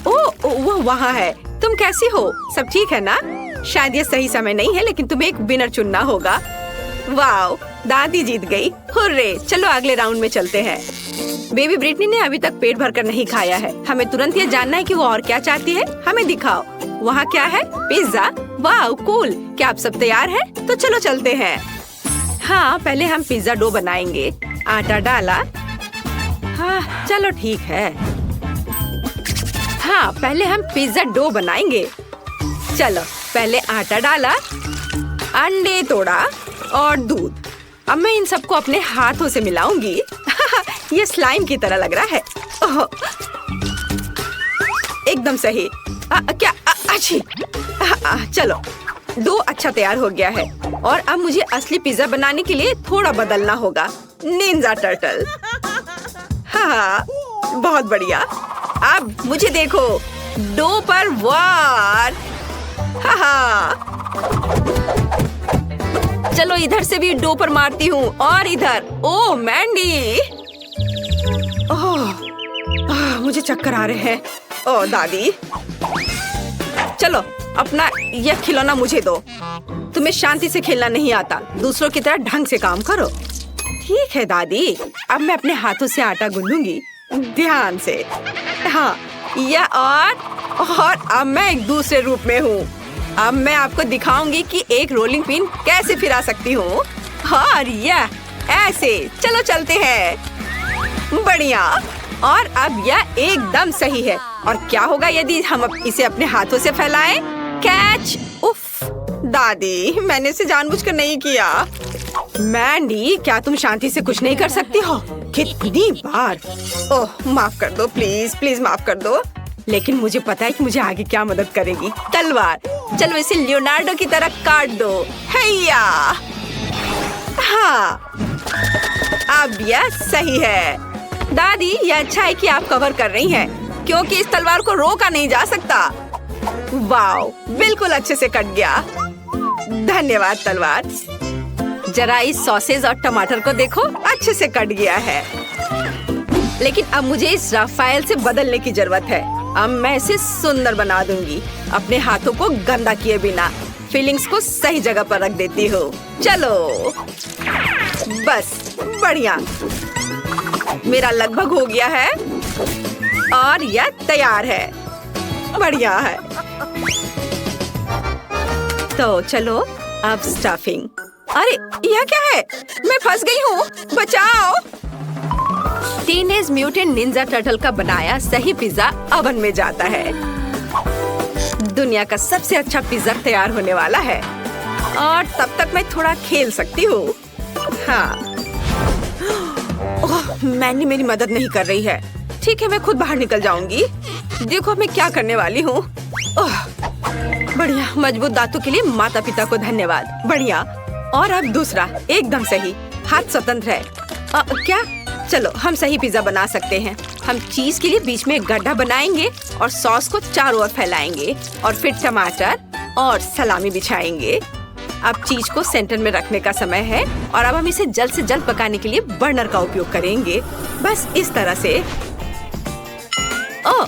वह वहाँ है। तुम कैसी हो? सब ठीक है ना? शायद ये सही समय नहीं है, लेकिन तुम्हें एक विनर चुनना होगा। वाओ, दादी जीत गई। हुर्रे, चलो अगले राउंड में चलते हैं। बेबी ब्रिटनी ने अभी तक पेट भरकर नहीं खाया है। हमें तुरंत ये जानना है कि वो और क्या चाहती है। हमें दिखाओ। वहाँ क्या है? पिज्जा। Wow, cool. क्या आप सब तैयार हैं? तो चलो चलते हैं। हाँ, पहले हम पिज्जा डो बनाएंगे। आटा डाला। हाँ, चलो ठीक है। हाँ, पहले हम पिज्जा डो बनाएंगे। चलो, पहले आटा डाला, अंडे तोड़ा और दूध। अब मैं इन सबको अपने हाथों से मिलाऊंगी। ये स्लाइम की तरह लग रहा है। एकदम सही। क्या? अच्छी। चलो, डो अच्छा तैयार हो गया है और अब मुझे असली पिज्जा बनाने के लिए थोड़ा बदलना होगा। Ninja turtle. हाँ, बहुत बढ़िया। अब मुझे देखो, डो पर वार। चलो इधर से भी डो पर मारती हूँ और इधर। ओह मैंडी, मुझे चक्कर आ रहे हैं। ओह दादी, चलो अपना यह खिलौना मुझे दो। तुम्हें शांति से खेलना नहीं आता। दूसरों की तरह ढंग से काम करो। ठीक है दादी, अब मैं अपने हाथों से आटा गूंदूंगी, ध्यान से। हाँ, यह और अब मैं एक दूसरे रूप में हूँ। अब मैं आपको दिखाऊंगी कि एक रोलिंग पिन कैसे फिरा सकती हूँ। और यह ऐसे। चलो चलते हैं। बढ़िया। और अब यह एकदम सही है। और क्या होगा यदि हम इसे अपने हाथों से फैलाएं? कैच। उफ दादी, मैंने इसे जानबूझकर नहीं किया। मैंडी, क्या तुम शांति से कुछ नहीं कर सकती हो? कितनी बार। ओह माफ कर दो, प्लीज प्लीज माफ कर दो। लेकिन मुझे पता है कि मुझे आगे क्या मदद करेगी। तलवार। चलो इसे लियोनार्डो की तरह काट दो। हैया। हाँ, अब यह सही है। दादी, यह अच्छा है कि आप कवर कर रही हैं, क्योंकि इस तलवार को रोका नहीं जा सकता। वाओ, बिल्कुल अच्छे से कट गया। धन्यवाद तलवार। जरा इस सॉसेज और टमाटर को देखो, अच्छे से कट गया है। लेकिन अब मुझे इस राफेल से बदलने की जरूरत है। अब मैं इसे सुंदर बना दूंगी, अपने हाथों को गंदा किए बिना। फीलिंग्स को सही जगह पर रख देती हूँ। चलो बस, बढ़िया। मेरा लगभग हो गया है और यह तैयार है। बढ़िया है। तो चलो अब स्टफिंग। अरे यह क्या है? मैं फंस गई हूँ, बचाओ। टीनेज म्यूटेंट निंजा टर्टल का बनाया सही पिज्जा ओवन में जाता है। दुनिया का सबसे अच्छा पिज्जा तैयार होने वाला है। और तब तक मैं थोड़ा खेल सकती हूँ। हाँ। ओह, मैंने मेरी मदद नहीं कर रही है। ठीक है, मैं खुद बाहर निकल जाऊंगी। देखो मैं क्या करने वाली हूँ। ओह, बढ़िया। मजबूत दांतों के लिए माता पिता को धन्यवाद। बढ़िया। और अब दूसरा, एकदम सही। हाथ स्वतंत्र है। क्या? चलो हम सही पिज्जा बना सकते हैं। हम चीज के लिए बीच में एक गड्ढा बनाएंगे और सॉस को चारों ओर फैलाएंगे और फिर टमाटर और सलामी बिछाएंगे। अब चीज को सेंटर में रखने का समय है और अब हम इसे जल्द से जल्द पकाने के लिए बर्नर का उपयोग करेंगे। बस इस तरह से। ओह,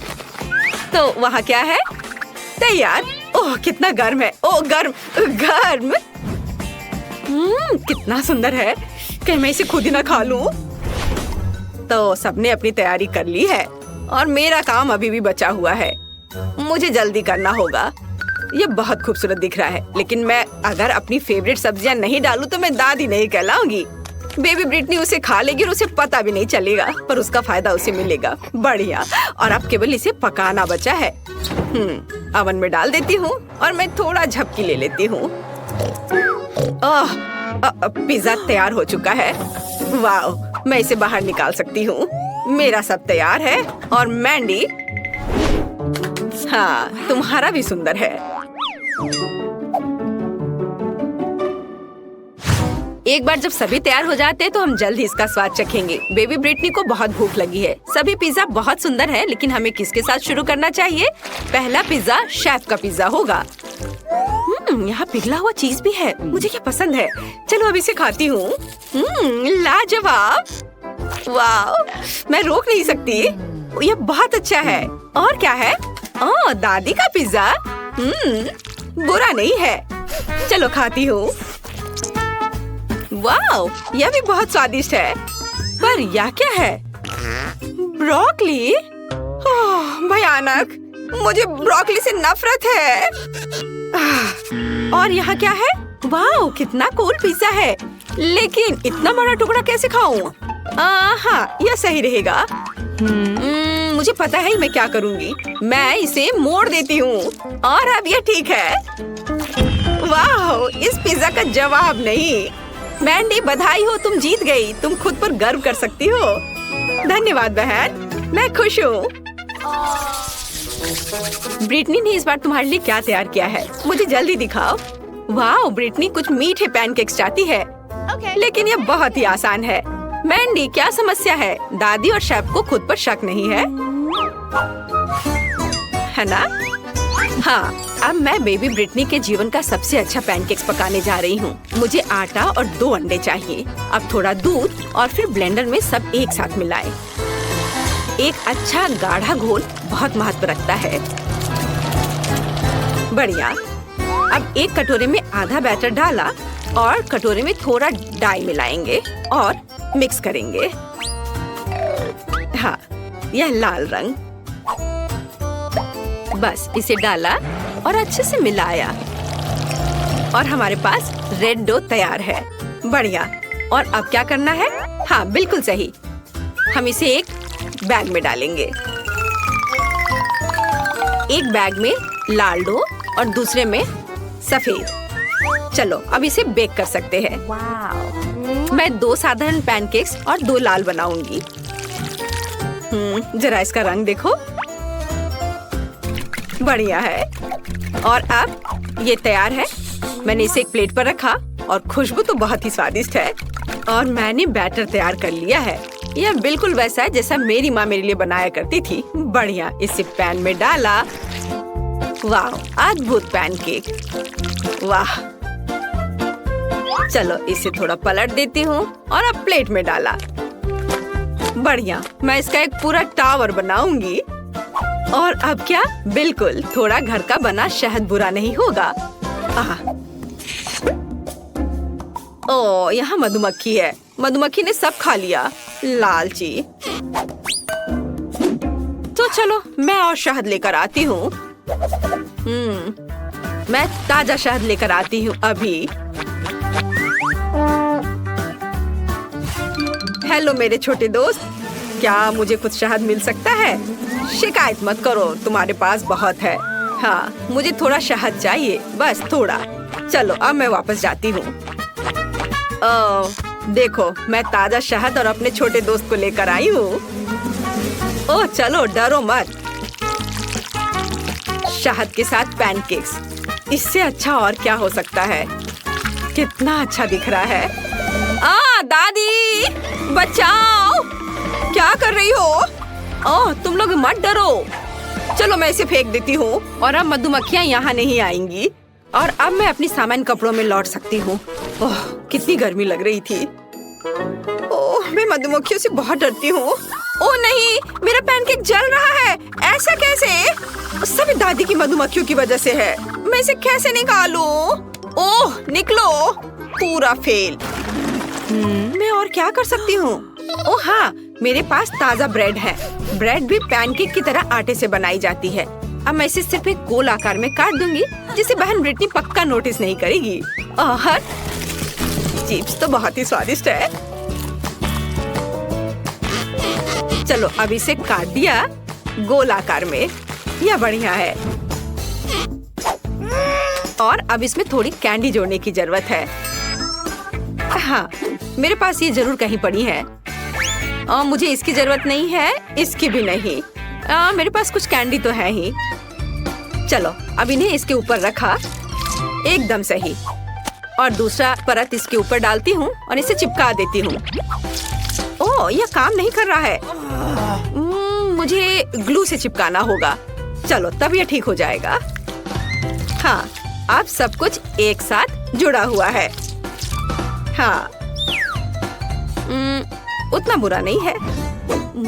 तो वहाँ क्या है? तैयार। ओह कितना गर्म है। ओह गर्म गर्म। कितना सुंदर है। कहीं मैं इसे खुद ही ना खा लूं। तो सबने अपनी तैयारी कर ली है और मेरा काम अभी भी बचा हुआ है। मुझे जल्दी करना होगा। ये बहुत खूबसूरत दिख रहा है, लेकिन मैं अगर अपनी फेवरेट सब्जियां नहीं डालूं तो मैं दादी नहीं कहलाऊंगी। बेबी ब्रिटनी उसे खा लेगी और उसे पता भी नहीं चलेगा, पर उसका फायदा उसे मिलेगा। बढ़िया। और अब केवल इसे पकाना बचा है। ओवन में डाल देती हूँ और मैं थोड़ा झपकी ले लेती हूँ। पिज्जा तैयार हो चुका है। वाओ, मैं इसे बाहर निकाल सकती हूँ। मेरा सब तैयार है और मैंडी, हाँ तुम्हारा भी सुंदर है। एक बार जब सभी तैयार हो जाते हैं तो हम जल्द ही इसका स्वाद चखेंगे। बेबी ब्रिटनी को बहुत भूख लगी है। सभी पिज्जा बहुत सुंदर है, लेकिन हमें किसके साथ शुरू करना चाहिए? पहला पिज्जा शेफ का पिज्जा होगा। यहाँ पिघला हुआ चीज भी है, मुझे क्या पसंद है। चलो अब इसे खाती हूँ। लाजवाब। वाह, मैं रोक नहीं सकती। यह बहुत अच्छा है। और क्या है? ओह, दादी का पिज्जा। बुरा नहीं है। चलो खाती हूँ। वाह, यह भी बहुत स्वादिष्ट है। पर यह क्या है? ब्रोकली। ओह, भयानक। मुझे ब्रोकली से नफरत है। और यहाँ क्या है? वाह, कितना कूल पिज्जा है। लेकिन इतना बड़ा टुकड़ा कैसे खाऊं? हाँ, यह सही रहेगा। मुझे पता है मैं क्या करूँगी। मैं इसे मोड़ देती हूँ और अब यह ठीक है। वाह, इस पिज्जा का जवाब नहीं। मैंडी, बधाई हो, तुम जीत गई। तुम खुद पर गर्व कर सकती हो। धन्यवाद बहन, मैं खुश हूँ। ब्रिटनी ने इस बार तुम्हारे लिए क्या तैयार किया है? मुझे जल्दी दिखाओ। वाह, ब्रिटनी कुछ मीठे पैनकेक्स चाहती है। लेकिन यह बहुत ही आसान है। मैंडी, क्या समस्या है? दादी और शेफ को खुद पर शक नहीं है ना? हाँ, अब मैं बेबी ब्रिटनी के जीवन का सबसे अच्छा पैनकेक्स पकाने जा रही हूँ। मुझे आटा और 2 अंडे चाहिए। अब थोड़ा दूध और फिर ब्लेंडर में सब एक साथ मिलाएं। एक अच्छा गाढ़ा घोल बहुत महत्व रखता है। बढ़िया। अब एक कटोरे में आधा बैटर डाला और कटोरे में थोड़ा डाई मिलाएंगे और मिक्स करेंगे। हाँ, यह लाल रंग। बस इसे डाला और अच्छे से मिलाया। और हमारे पास रेड डो तैयार है। बढ़िया। और अब क्या करना है? हाँ, बिल्कुल सही। हम इसे एक बैग में डालेंगे। एक बैग में लाल डो और दूसरे में सफेद। चलो अब इसे बेक कर सकते हैं। मैं 2 साधारण पैनकेक्स और 2 लाल बनाऊंगी। जरा इसका रंग देखो, बढ़िया है। और अब ये तैयार है। मैंने इसे एक प्लेट पर रखा और खुशबू तो बहुत ही स्वादिष्ट है। और मैंने बैटर तैयार कर लिया है। यह बिल्कुल वैसा है जैसा मेरी माँ मेरे लिए बनाया करती थी। बढ़िया। इसे पैन में डाला। वाह, अद्भुत पैनकेक। वाह। चलो इसे थोड़ा पलट देती हूँ और अब प्लेट में डाला। बढ़िया। मैं इसका एक पूरा टावर बनाऊंगी। और अब क्या? बिल्कुल, थोड़ा घर का बना शहद बुरा नहीं होगा। ओह, यहाँ मधुमक्खी है। मधुमक्खी ने सब खा लिया। लालची। तो चलो मैं और शहद लेकर आती हूँ। मैं ताजा शहद लेकर आती हूँ अभी। हेलो मेरे छोटे दोस्त, क्या मुझे कुछ शहद मिल सकता है? शिकायत मत करो, तुम्हारे पास बहुत है। हाँ, मुझे थोड़ा शहद चाहिए, बस थोड़ा। चलो अब मैं वापस जाती हूँ। देखो, मैं ताजा शहद और अपने छोटे दोस्त को लेकर आई हूँ। ओह चलो, डरो मत। शहद के साथ पैनकेक्स, इससे अच्छा और क्या हो सकता है? कितना अच्छा दिख रहा है। दादी बचाओ! क्या कर रही हो? ओह, तुम लोग मत डरो। चलो मैं इसे फेंक देती हूँ और अब मधुमक्खियाँ यहाँ नहीं आएंगी। और अब मैं अपनी सामान्य कपड़ों में लौट सकती हूँ। ओह, कितनी गर्मी लग रही थी। ओह, मैं मधुमक्खियों से बहुत डरती हूँ। ओह नहीं, मेरा पैनकेक जल रहा है। ऐसा कैसे? सभी दादी की मधुमक्खियों की वजह से है। मैं इसे कैसे निकालूं? ओह, निकलो। पूरा फेल। मैं और क्या कर सकती हूँ? ओह हाँ, मेरे पास ताजा ब्रेड है। ब्रेड भी पैनकेक की तरह आटे से बनाई जाती है। अब मैं इसे सिर्फ एक गोल आकार में काट दूंगी, जिसे बहन ब्रिटनी पक्का नोटिस नहीं करेगी। चिप्स तो बहुत ही स्वादिष्ट है। चलो अब इसे काट दिया गोल आकार में। यह बढ़िया है। और अब इसमें थोड़ी कैंडी जोड़ने की जरूरत है। हाँ, मेरे पास ये जरूर कहीं पड़ी है। मुझे इसकी जरूरत नहीं है, इसकी भी नहीं। मेरे पास कुछ कैंडी तो है ही। चलो अब इन्हें इसके ऊपर रखा, एकदम सही। और दूसरा परत इसके ऊपर डालती हूँ और इसे चिपका देती हूँ। ओह, यह काम नहीं कर रहा है। मुझे ग्लू से चिपकाना होगा। चलो तब यह ठीक हो जाएगा। हाँ, अब सब कुछ एक साथ जुड़ा हुआ है। हाँ, उतना बुरा नहीं है।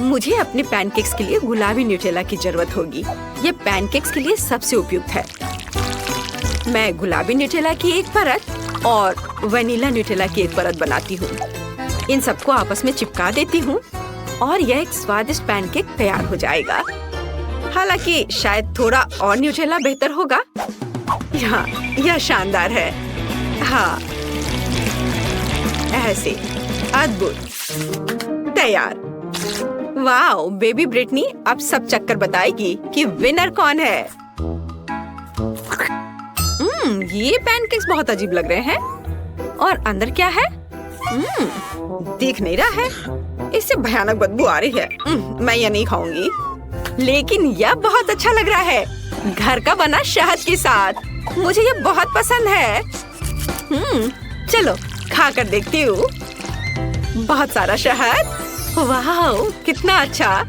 मुझे अपने पैनकेक्स के लिए गुलाबी न्यूटेला की जरूरत होगी। ये पैनकेक्स के लिए सबसे उपयुक्त है। मैं गुलाबी न्यूटेला की एक परत और वनीला न्यूटेला की एक परत बनाती हूँ। इन सबको आपस में चिपका देती हूँ और यह एक स्वादिष्ट पैनकेक तैयार हो जाएगा। हालांकि शायद थोड़ा और न्यूटेला बेहतर होगा। हाँ, यह शानदार है। हाँ, ऐसे अद्भुत। तैयार। वाओ, बेबी ब्रिटनी अब सब चक्कर बताएगी कि विनर कौन है। ये पैनकेक्स बहुत अजीब लग रहे हैं। और अंदर क्या है? दिख नहीं रहा है। इससे भयानक बदबू आ रही है। मैं ये नहीं खाऊंगी। लेकिन यह बहुत अच्छा लग रहा है, घर का बना शहद के साथ। मुझे ये बहुत पसंद है। चलो खा कर देखती हूँ। बहुत सारा शहद। वाह, कितना अच्छा,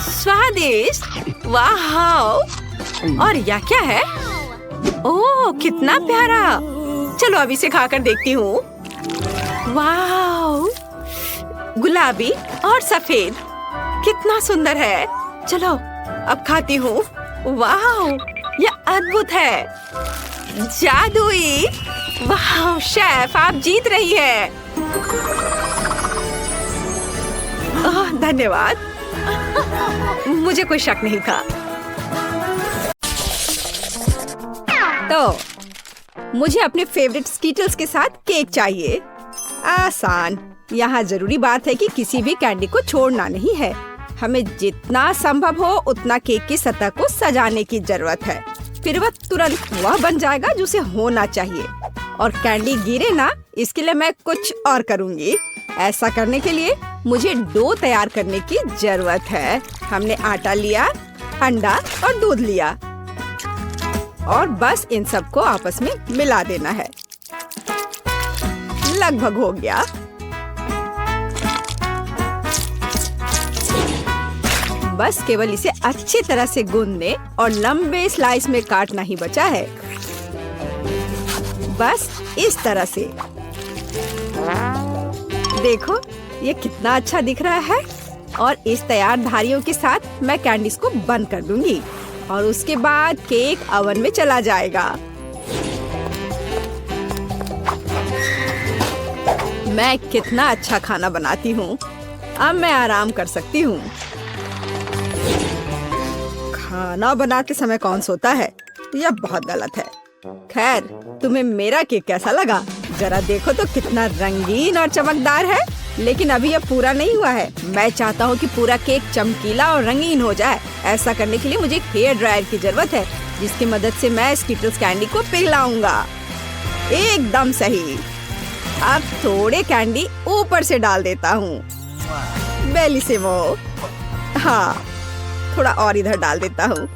स्वादिष्ट। वाह, और यह क्या है? ओह, कितना प्यारा। चलो अब इसे खाकर देखती हूँ। वाह, गुलाबी और सफेद, कितना सुंदर है। चलो अब खाती हूँ। वाह, यह अद्भुत है, जादुई। वाह शेफ, आप जीत रही है। धन्यवाद। मुझे कोई शक नहीं था। तो मुझे अपने फेवरेट स्कीटल्स के साथ केक चाहिए। आसान। यहाँ जरूरी बात है कि किसी भी कैंडी को छोड़ना नहीं है। हमें जितना संभव हो उतना केक की सतह को सजाने की जरूरत है। फिर वह तुरंत वह बन जाएगा जो उसे होना चाहिए। और कैंडी गिरे ना, इसके लिए मैं कुछ और करूँगी। ऐसा करने के लिए मुझे डो तैयार करने की जरूरत है। हमने आटा लिया, अंडा और दूध लिया और बस इन सबको आपस में मिला देना है। लगभग हो गया। बस केवल इसे अच्छी तरह से गूंदने और लंबे स्लाइस में काटना ही बचा है। बस इस तरह से। देखो ये कितना अच्छा दिख रहा है। और इस तैयार धारियों के साथ मैं कैंडीज को बंद कर दूंगी और उसके बाद केक ओवन में चला जाएगा। मैं कितना अच्छा खाना बनाती हूँ। अब मैं आराम कर सकती हूँ। खाना बनाते समय कौन सोता है? यह बहुत गलत है। खैर, तुम्हें मेरा केक कैसा लगा? जरा देखो तो कितना रंगीन और चमकदार है। लेकिन अभी यह पूरा नहीं हुआ है। मैं चाहता हूँ कि पूरा केक चमकीला और रंगीन हो जाए। ऐसा करने के लिए मुझे एक हेयर ड्रायर की जरूरत है, जिसकी मदद से मैं स्कीटल्स कैंडी को पिघलाऊंगा। एकदम सही। अब थोड़े कैंडी ऊपर से डाल देता हूँ। बेलिसिमो। हाँ, थोड़ा और इधर डाल देता हूँ।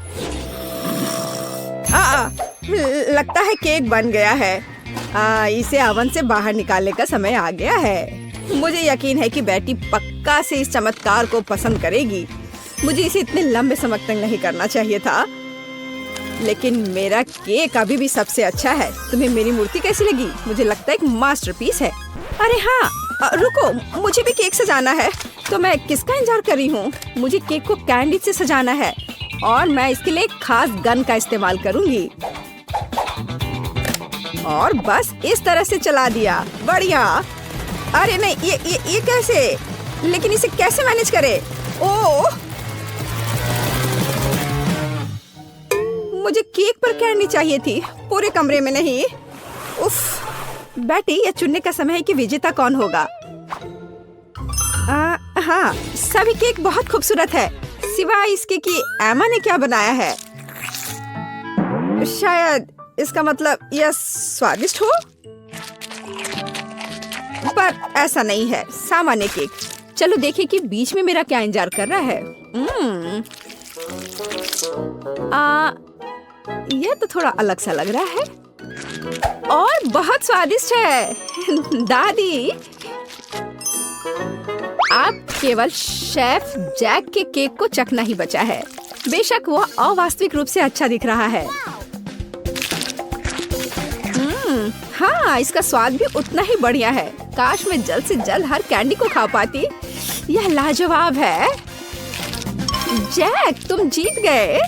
लगता है केक बन गया है। इसे ओवन से बाहर निकालने का समय आ गया है। मुझे यकीन है कि बेटी पक्का से इस चमत्कार को पसंद करेगी। मुझे इसे इतने लंबे समय तक नहीं करना चाहिए था, लेकिन मेरा केक अभी भी सबसे अच्छा है। तुम्हें मेरी मूर्ति कैसी लगी? मुझे लगता है एक मास्टरपीस है। अरे हाँ, रुको, मुझे भी केक सजाना है। तो मैं किसका इंतजार कर रही हूँ? मुझे केक को कैंडी से सजाना है और मैं इसके लिए एक खास गन का इस्तेमाल करूँगी। और बस इस तरह से चला दिया। बढ़िया। अरे नहीं, ये कैसे? लेकिन इसे कैसे मैनेज करे? ओह, मुझे केक पर कैंडी चाहिए थी, पूरे कमरे में नहीं। उफ, बेटी, यह चुनने का समय है कि विजेता कौन होगा। हाँ, सभी केक बहुत खूबसूरत है, सिवाय इसके कि एमा ने क्या बनाया है। शायद इसका मतलब यह स्वादिष्ट हो, पर ऐसा नहीं है। सामान्य केक। चलो देखें कि बीच में मेरा क्या इंतजार कर रहा है। यह तो थोड़ा अलग सा लग रहा है और बहुत स्वादिष्ट है। दादी, आप केवल शेफ जैक के केक को चखना ही बचा है। बेशक वह अवास्तविक रूप से अच्छा दिख रहा है। हाँ, इसका स्वाद भी उतना ही बढ़िया है। काश मैं जल्द से जल्द हर कैंडी को खा पाती। यह लाजवाब है। जैक, तुम जीत गए।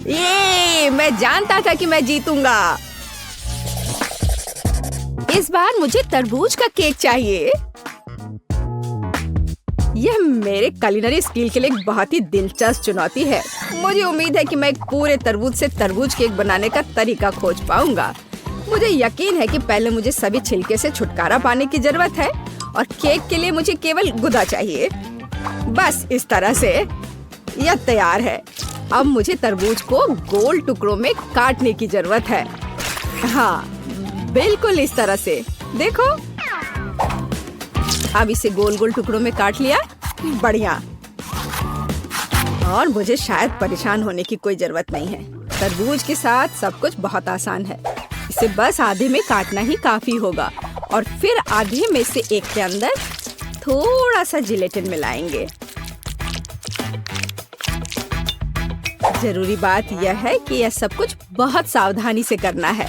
ये मैं जानता था कि मैं जीतूंगा। इस बार मुझे तरबूज का केक चाहिए। यह मेरे कुलिनरी स्किल के लिए एक बहुत ही दिलचस्प चुनौती है। मुझे उम्मीद है कि मैं एक पूरे तरबूज से तरबूज केक बनाने का तरीका खोज पाऊंगा। मुझे यकीन है कि पहले मुझे सभी छिलके से छुटकारा पाने की जरूरत है और केक के लिए मुझे केवल गुदा चाहिए। बस इस तरह से यह तैयार है। अब मुझे तरबूज को गोल टुकड़ों में काटने की जरूरत है। हाँ, बिल्कुल इस तरह से। देखो, अब इसे गोल गोल टुकड़ों में काट लिया। बढ़िया। और मुझे शायद परेशान होने की कोई जरूरत नहीं है। तरबूज के साथ सब कुछ बहुत आसान है। इसे बस आधे में काटना ही काफी होगा और फिर आधे में से एक के अंदर थोड़ा सा जिलेटिन मिलाएंगे। जरूरी बात यह है कि यह सब कुछ बहुत सावधानी से करना है।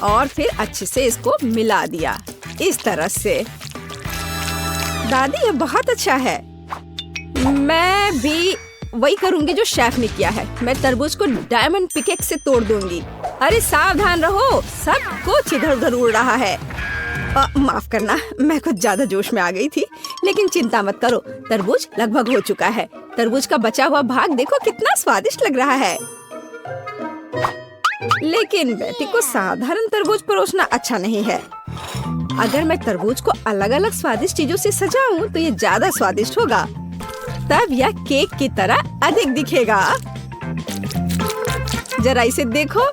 और फिर अच्छे से इसको मिला दिया इस तरह से। दादी, यह बहुत अच्छा है। मैं भी वही करूंगी जो शेफ ने किया है। मैं तरबूज को डायमंड पिकेक्स से तोड़ दूंगी। अरे सावधान रहो, सब कुछ इधर उधर उड़ रहा है। माफ करना, मैं कुछ ज्यादा जोश में आ गई थी। लेकिन चिंता मत करो, तरबूज लगभग हो चुका है। तरबूज का बचा हुआ भाग देखो कितना स्वादिष्ट लग रहा है। लेकिन बेटी को साधारण तरबूज परोसना अच्छा नहीं है। अगर मैं तरबूज को अलग अलग स्वादिष्ट चीजों से सजाऊं तो ये ज्यादा स्वादिष्ट होगा। तब यह केक की तरह अधिक दिखेगा। जरा इसे देखो,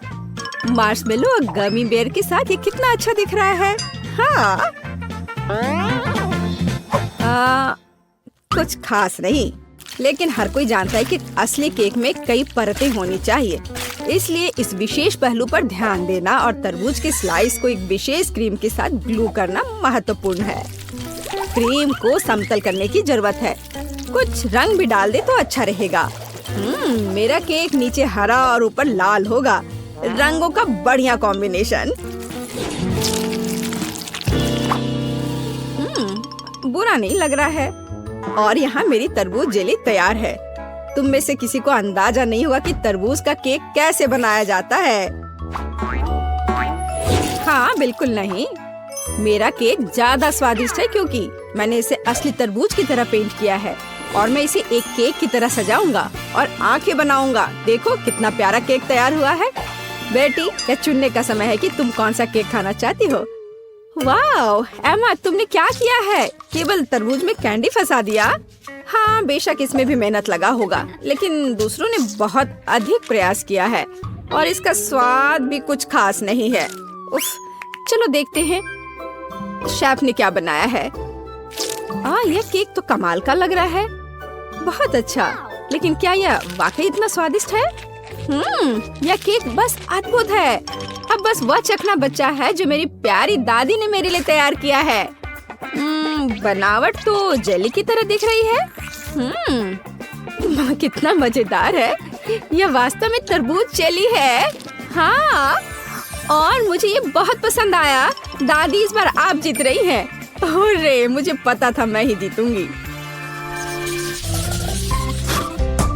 मार्शमेलो और गमी बेयर के साथ ये कितना अच्छा दिख रहा है। हाँ, कुछ खास नहीं, लेकिन हर कोई जानता है कि असली केक में कई परतें होनी चाहिए। इसलिए इस विशेष पहलू पर ध्यान देना और तरबूज के स्लाइस को एक विशेष क्रीम के साथ ग्लू करना महत्वपूर्ण है। क्रीम को समतल करने की जरूरत है। कुछ रंग भी डाल दे तो अच्छा रहेगा। मेरा केक नीचे हरा और ऊपर लाल होगा। रंगों का बढ़िया कॉम्बिनेशन। बुरा नहीं लग रहा है। और यहाँ मेरी तरबूज जेली तैयार है। तुम में से किसी को अंदाजा नहीं होगा कि तरबूज का केक कैसे बनाया जाता है। हाँ, बिल्कुल नहीं। मेरा केक ज्यादा स्वादिष्ट है क्योंकि मैंने इसे असली तरबूज की तरह पेंट किया है और मैं इसे एक केक की तरह सजाऊंगा और आंखें बनाऊंगा। देखो कितना प्यारा केक तैयार हुआ है। बेटी, यह चुनने का समय है कि तुम कौन सा केक खाना चाहती हो। वाह एमा, तुमने क्या किया है? केवल तरबूज में कैंडी फंसा दिया। हाँ, बेशक इसमें भी मेहनत लगा होगा, लेकिन दूसरों ने बहुत अधिक प्रयास किया है और इसका स्वाद भी कुछ खास नहीं है। उफ, चलो देखते हैं शेफ ने क्या बनाया है। यह केक तो कमाल का लग रहा है। बहुत अच्छा, लेकिन क्या यह वाकई इतना स्वादिष्ट है? यह केक बस अद्भुत है। अब बस वह चखना बचा है जो मेरी प्यारी दादी ने मेरे लिए तैयार किया है। बनावट तो जेली की तरह दिख रही है। कितना मजेदार है। यह वास्तव में तरबूज जेली है। हाँ, और मुझे ये बहुत पसंद आया। दादी, इस बार आप जीत रही हैं। अरे, मुझे पता था मैं ही जीतूंगी।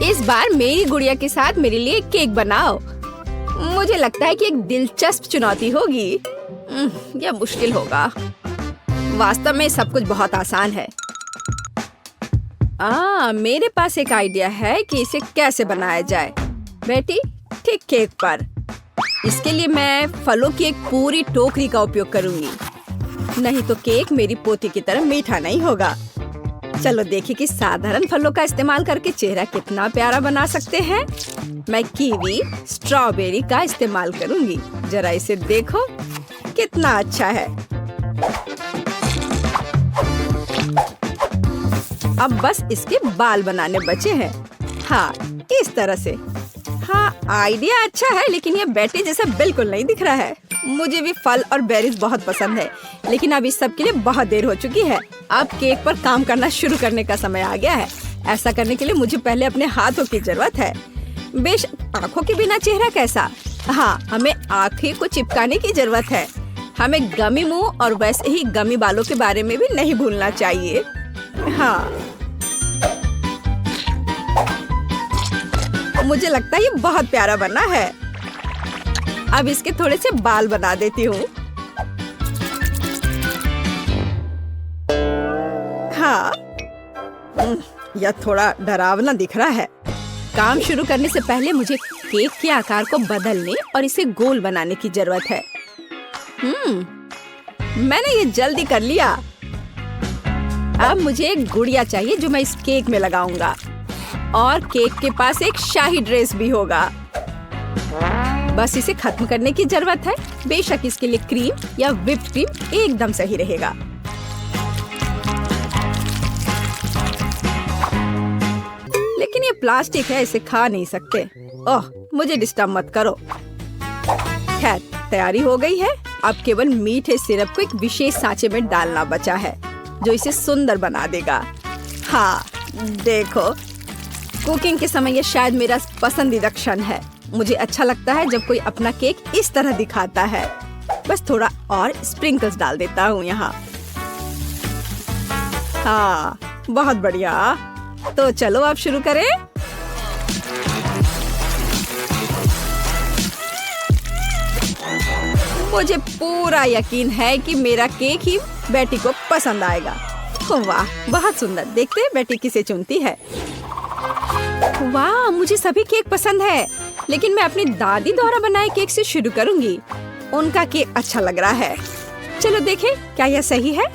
इस बार मेरी गुड़िया के साथ मेरे लिए केक बनाओ। मुझे लगता है कि एक दिलचस्प चुनौती होगी। यह मुश्किल होगा। वास्तव में सब कुछ बहुत आसान है। मेरे पास एक आइडिया है कि इसे कैसे बनाया जाए। बेटी, ठीक केक पर। इसके लिए मैं फलों की एक पूरी टोकरी का उपयोग करूंगी। नहीं तो केक मेरी पोती की तरह मीठा नहीं होगा। चलो देखिए कि साधारण फलों का इस्तेमाल करके चेहरा कितना प्यारा बना सकते हैं। मैं कीवी, स्ट्रॉबेरी का इस्तेमाल करूंगी। जरा इसे देखो, कितना अच्छा है। अब बस इसके बाल बनाने बचे हैं। हाँ, इस तरह से। हाँ, आइडिया अच्छा है, लेकिन ये बैटे जैसा बिल्कुल नहीं दिख रहा है। मुझे भी फल और बेरीज बहुत पसंद है, लेकिन अब इस सब के लिए बहुत देर हो चुकी है। अब केक पर काम करना शुरू करने का समय आ गया है। ऐसा करने के लिए मुझे पहले अपने हाथों की जरूरत है। बेशक आँखों के बिना चेहरा कैसा। हाँ, हमें आँखें को चिपकाने की जरूरत है। हमें गमी मुंह और वैसे ही गमी बालों के बारे में भी नहीं भूलना चाहिए। हाँ, मुझे लगता है ये बहुत प्यारा बना है। अब इसके थोड़े से बाल बना देती हूँ। हाँ, यह थोड़ा डरावना दिख रहा है। काम शुरू करने से पहले मुझे केक के आकार को बदलने और इसे गोल बनाने की जरूरत है। मैंने ये जल्दी कर लिया। अब मुझे एक गुड़िया चाहिए जो मैं इस केक में लगाऊंगा, और केक के पास एक शाही ड्रेस भी होगा। बस इसे खत्म करने की जरूरत है। बेशक इसके लिए क्रीम या व्हिप्ड क्रीम एकदम सही रहेगा। लेकिन ये प्लास्टिक है, इसे खा नहीं सकते। ओह, मुझे डिस्टर्ब मत करो। खैर, तैयारी हो गई है। अब केवल मीठे सिरप को एक विशेष सांचे में डालना बचा है, जो इसे सुंदर बना देगा। हाँ, देखो, कुकिंग के समय ये शायद मेरा पसंदीदा क्षण है। मुझे अच्छा लगता है जब कोई अपना केक इस तरह दिखाता है। बस थोड़ा और स्प्रिंकल्स डाल देता हूँ यहाँ। हाँ, बहुत बढ़िया। तो चलो अब शुरू करें। मुझे पूरा यकीन है कि मेरा केक ही बेटी को पसंद आएगा। वाह, बहुत सुंदर। देखते हैं बेटी किसे चुनती है। वाह, मुझे सभी केक पसंद है। लेकिन मैं अपनी दादी द्वारा बनाए केक से शुरू करूंगी। उनका केक अच्छा लग रहा है। चलो देखें क्या यह सही है।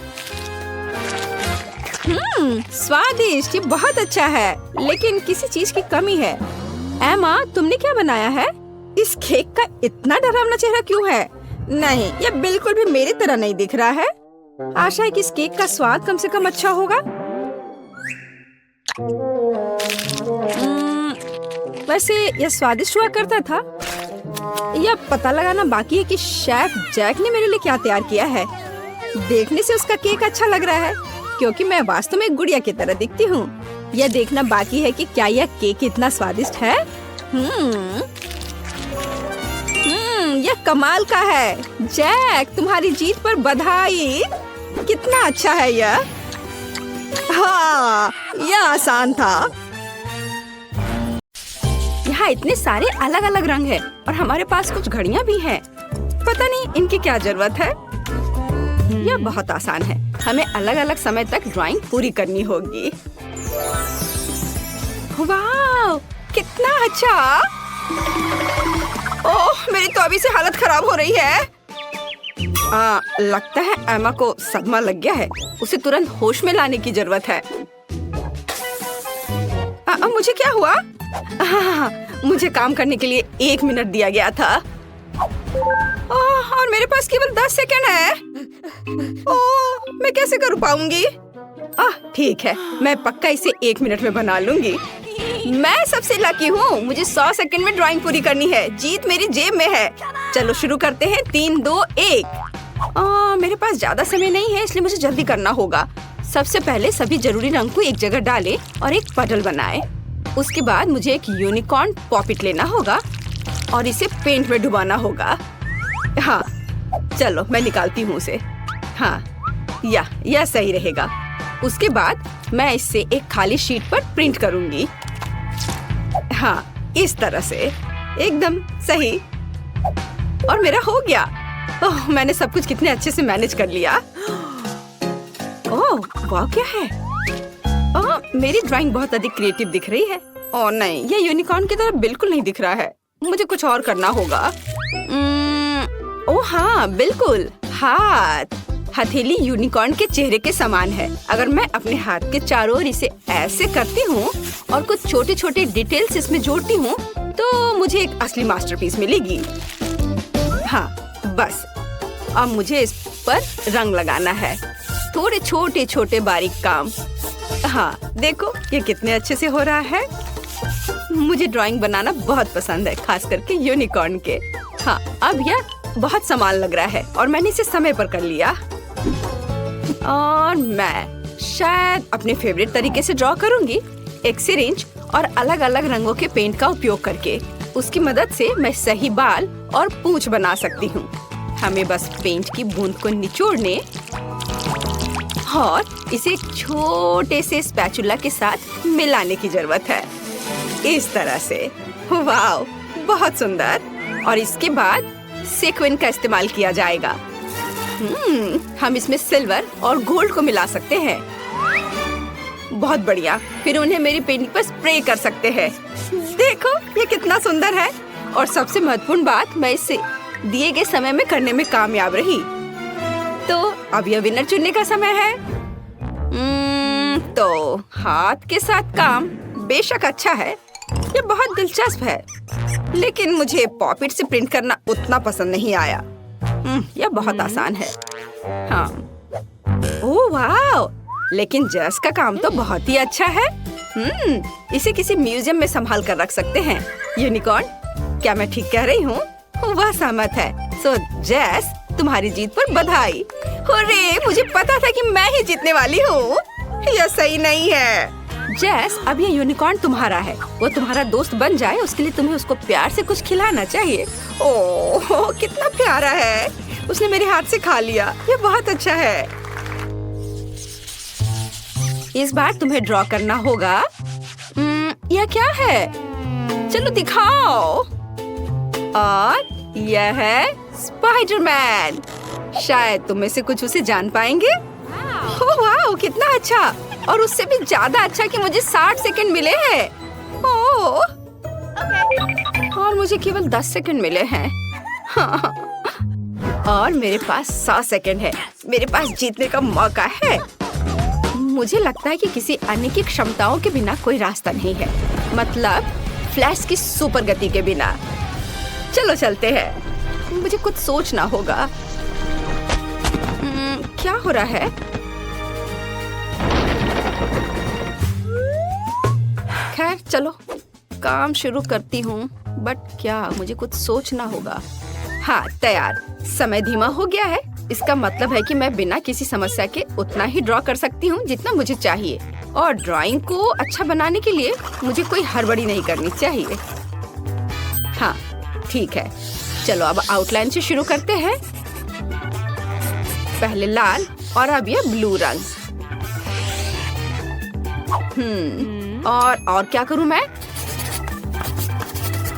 स्वादिष्ट, ये बहुत अच्छा है, लेकिन किसी चीज की कमी है। एमा, तुमने क्या बनाया है? इस केक का इतना डरावना चेहरा क्यों है? नहीं, यह बिल्कुल भी मेरी तरह नहीं दिख रहा है। आशा है कि इस केक का स्वाद कम से कम अच्छा होगा। वैसे यह स्वादिष्ट हुआ करता था। यह पता लगाना बाकी है कि शेफ जैक ने मेरे लिए क्या तैयार किया है। देखने से उसका केक अच्छा लग रहा है, क्योंकि मैं वास्तव में एक गुड़िया की तरह दिखती हूँ। यह देखना बाकी है कि क्या यह केक इतना स्वादिष्ट है। यह कमाल का है। जैक, तुम्हारी जीत पर बधाई। कितना अच्छा है यह। हाँ, यह आसान था। यहाँ इतने सारे अलग अलग रंग हैं और हमारे पास कुछ घड़ियाँ भी हैं। पता नहीं इनकी क्या जरूरत है। यह बहुत आसान है। हमें अलग अलग समय तक ड्राइंग पूरी करनी होगी। वाह, कितना अच्छा। ओह, मेरी तो अभी से हालत खराब हो रही है। लगता है एमा को सदमा लग गया है। उसे तुरंत होश में लाने की जरूरत है। मुझे क्या हुआ? मुझे काम करने के लिए 1 मिनट दिया गया था। और मेरे पास केवल 10 सेकंड है। ओह, मैं कैसे कर पाऊंगी? ठीक है, मैं पक्का इसे 1 मिनट में बना लूंगी। मैं सबसे लकी हूँ। मुझे 100 सेकंड में ड्राइंग पूरी करनी है। जीत मेरी जेब में है। चलो शुरू करते हैं। 3, 2, 1। मेरे पास ज्यादा समय नहीं है, इसलिए मुझे जल्दी करना होगा। सबसे पहले सभी जरूरी रंग को एक जगह डालें और एक पटल बनाएं। उसके बाद मुझे एक यूनिकॉर्न पॉपिट लेना होगा और इसे पेंट में डुबाना होगा। हाँ, चलो मैं निकालती हूँ उसे। हाँ, यह सही रहेगा। उसके बाद मैं इससे एक खाली शीट पर प्रिंट करूंगी। हाँ, इस तरह से एकदम सही। और मेरा हो गया। ओह, मैंने सब कुछ कितने अच्छे से मैनेज कर लिया। ओह, वाह, क्या है? मेरी ड्राइंग बहुत अधिक क्रिएटिव दिख रही है। ओह नहीं, यह यूनिकॉर्न की तरह बिल्कुल नहीं दिख रहा है। मुझे कुछ और करना होगा। ओह हाँ, बिल्कुल। हाथ। हथेली यूनिकॉर्न के चेहरे के समान है। अगर मैं अपने हाथ के चारों ओर इसे ऐसे करती हूँ और कुछ छोटे छोटे डिटेल्स इसमें जोड़ती हूँ, तो मुझे एक असली मास्टरपीस मिलेगी। हाँ, बस अब मुझे इस पर रंग लगाना है। थोड़े छोटे छोटे बारीक काम। हाँ, देखो ये कितने अच्छे से हो रहा है। मुझे ड्राइंग बनाना बहुत पसंद है, खास करके यूनिकॉर्न के। हाँ, अब यह बहुत समान लग रहा है और मैंने इसे समय पर कर लिया। और मैं शायद अपने फेवरेट तरीके से ड्रॉ करूंगी, एक सिरिंज और अलग अलग रंगों के पेंट का उपयोग करके। उसकी मदद से मैं सही बाल और पूंछ बना सकती हूँ। हमें बस पेंट की बूंद को निचोड़ने और इसे एक छोटे से स्पैचुला के साथ मिलाने की जरूरत है। इस तरह से। वाव, बहुत सुंदर। और इसके बाद सीक्वेंस का इस्तेमाल किया जाएगा। हम इसमें सिल्वर और गोल्ड को मिला सकते हैं। बहुत बढ़िया। फिर उन्हें मेरी पेंटिंग पर स्प्रे कर सकते हैं। देखो ये कितना सुंदर है। और सबसे महत्वपूर्ण बात, मैं इसे दिए गए समय में करने में कामयाब रही। तो अब यह विनर चुनने का समय है। तो हाथ के साथ काम बेशक अच्छा है, ये बहुत दिलचस्प है, लेकिन मुझे पॉपिट से प्रिंट करना उतना पसंद नहीं आया। यह बहुत आसान है। हाँ, ओह वाह, लेकिन जस का काम तो बहुत ही अच्छा है। इसे किसी म्यूजियम में संभाल कर रख सकते हैं। यूनिकॉर्न, क्या मैं ठीक कह रही हूँ? वह सहमत है। सो जेस, तुम्हारी जीत पर बधाई। हुर्रे, मुझे पता था कि मैं ही जीतने वाली हूँ। यह सही नहीं है। जेस, अब ये यूनिकॉर्न तुम्हारा है। वो तुम्हारा दोस्त बन जाए, उसके लिए तुम्हें उसको प्यार से कुछ खिलाना चाहिए। ओह, कितना प्यारा है। उसने मेरे हाथ से खा लिया। ये बहुत अच्छा है। इस बार तुम्हें ड्रॉ करना होगा। यह क्या है? चलो दिखाओ। और यह है स्पाइडरमैन। शायद तुम में से कुछ उसे जान पाएंगे। ओह वाह, कितना अच्छा। और उससे भी ज्यादा अच्छा कि मुझे 60 सेकंड मिले हैं। ओह, और मुझे केवल 10 सेकंड मिले हैं। हाँ। और मेरे पास 100 सेकंड है। मेरे पास जीतने का मौका है। मुझे लगता है कि किसी अन्य की क्षमताओं के बिना कोई रास्ता नहीं है, मतलब फ्लैश की सुपर गति के बिना। चलो चलते हैं। मुझे कुछ सोचना होगा। क्या हो रहा है? खैर चलो काम शुरू करती हूँ, बट क्या मुझे कुछ सोचना होगा। हाँ तैयार। समय धीमा हो गया है। इसका मतलब है कि मैं बिना किसी समस्या के उतना ही ड्रॉ कर सकती हूँ जितना मुझे चाहिए, और ड्राइंग को अच्छा बनाने के लिए मुझे कोई हड़बड़ी नहीं करनी चाहिए। हाँ ठीक है, चलो अब आउटलाइन से शुरू करते हैं। पहले लाल और अब ये ब्लू रंग। और क्या करूं मैं?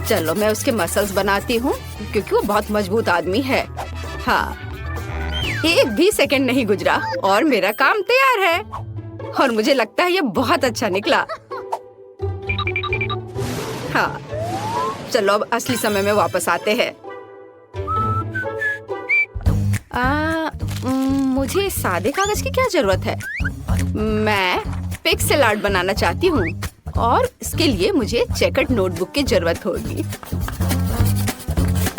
चलो मैं उसके मसल्स बनाती हूँ क्योंकि वो बहुत मजबूत आदमी है। हाँ, एक भी सेकंड नहीं गुजरा और मेरा काम तैयार है, और मुझे लगता है ये बहुत अच्छा निकला। हाँ, चलो अब असली समय में वापस आते हैं। मुझे सादे कागज की क्या जरूरत है? मैं पिक्सेल आर्ट बनाना चाहती हूँ और इसके लिए मुझे चेकर्ड नोटबुक की जरूरत होगी।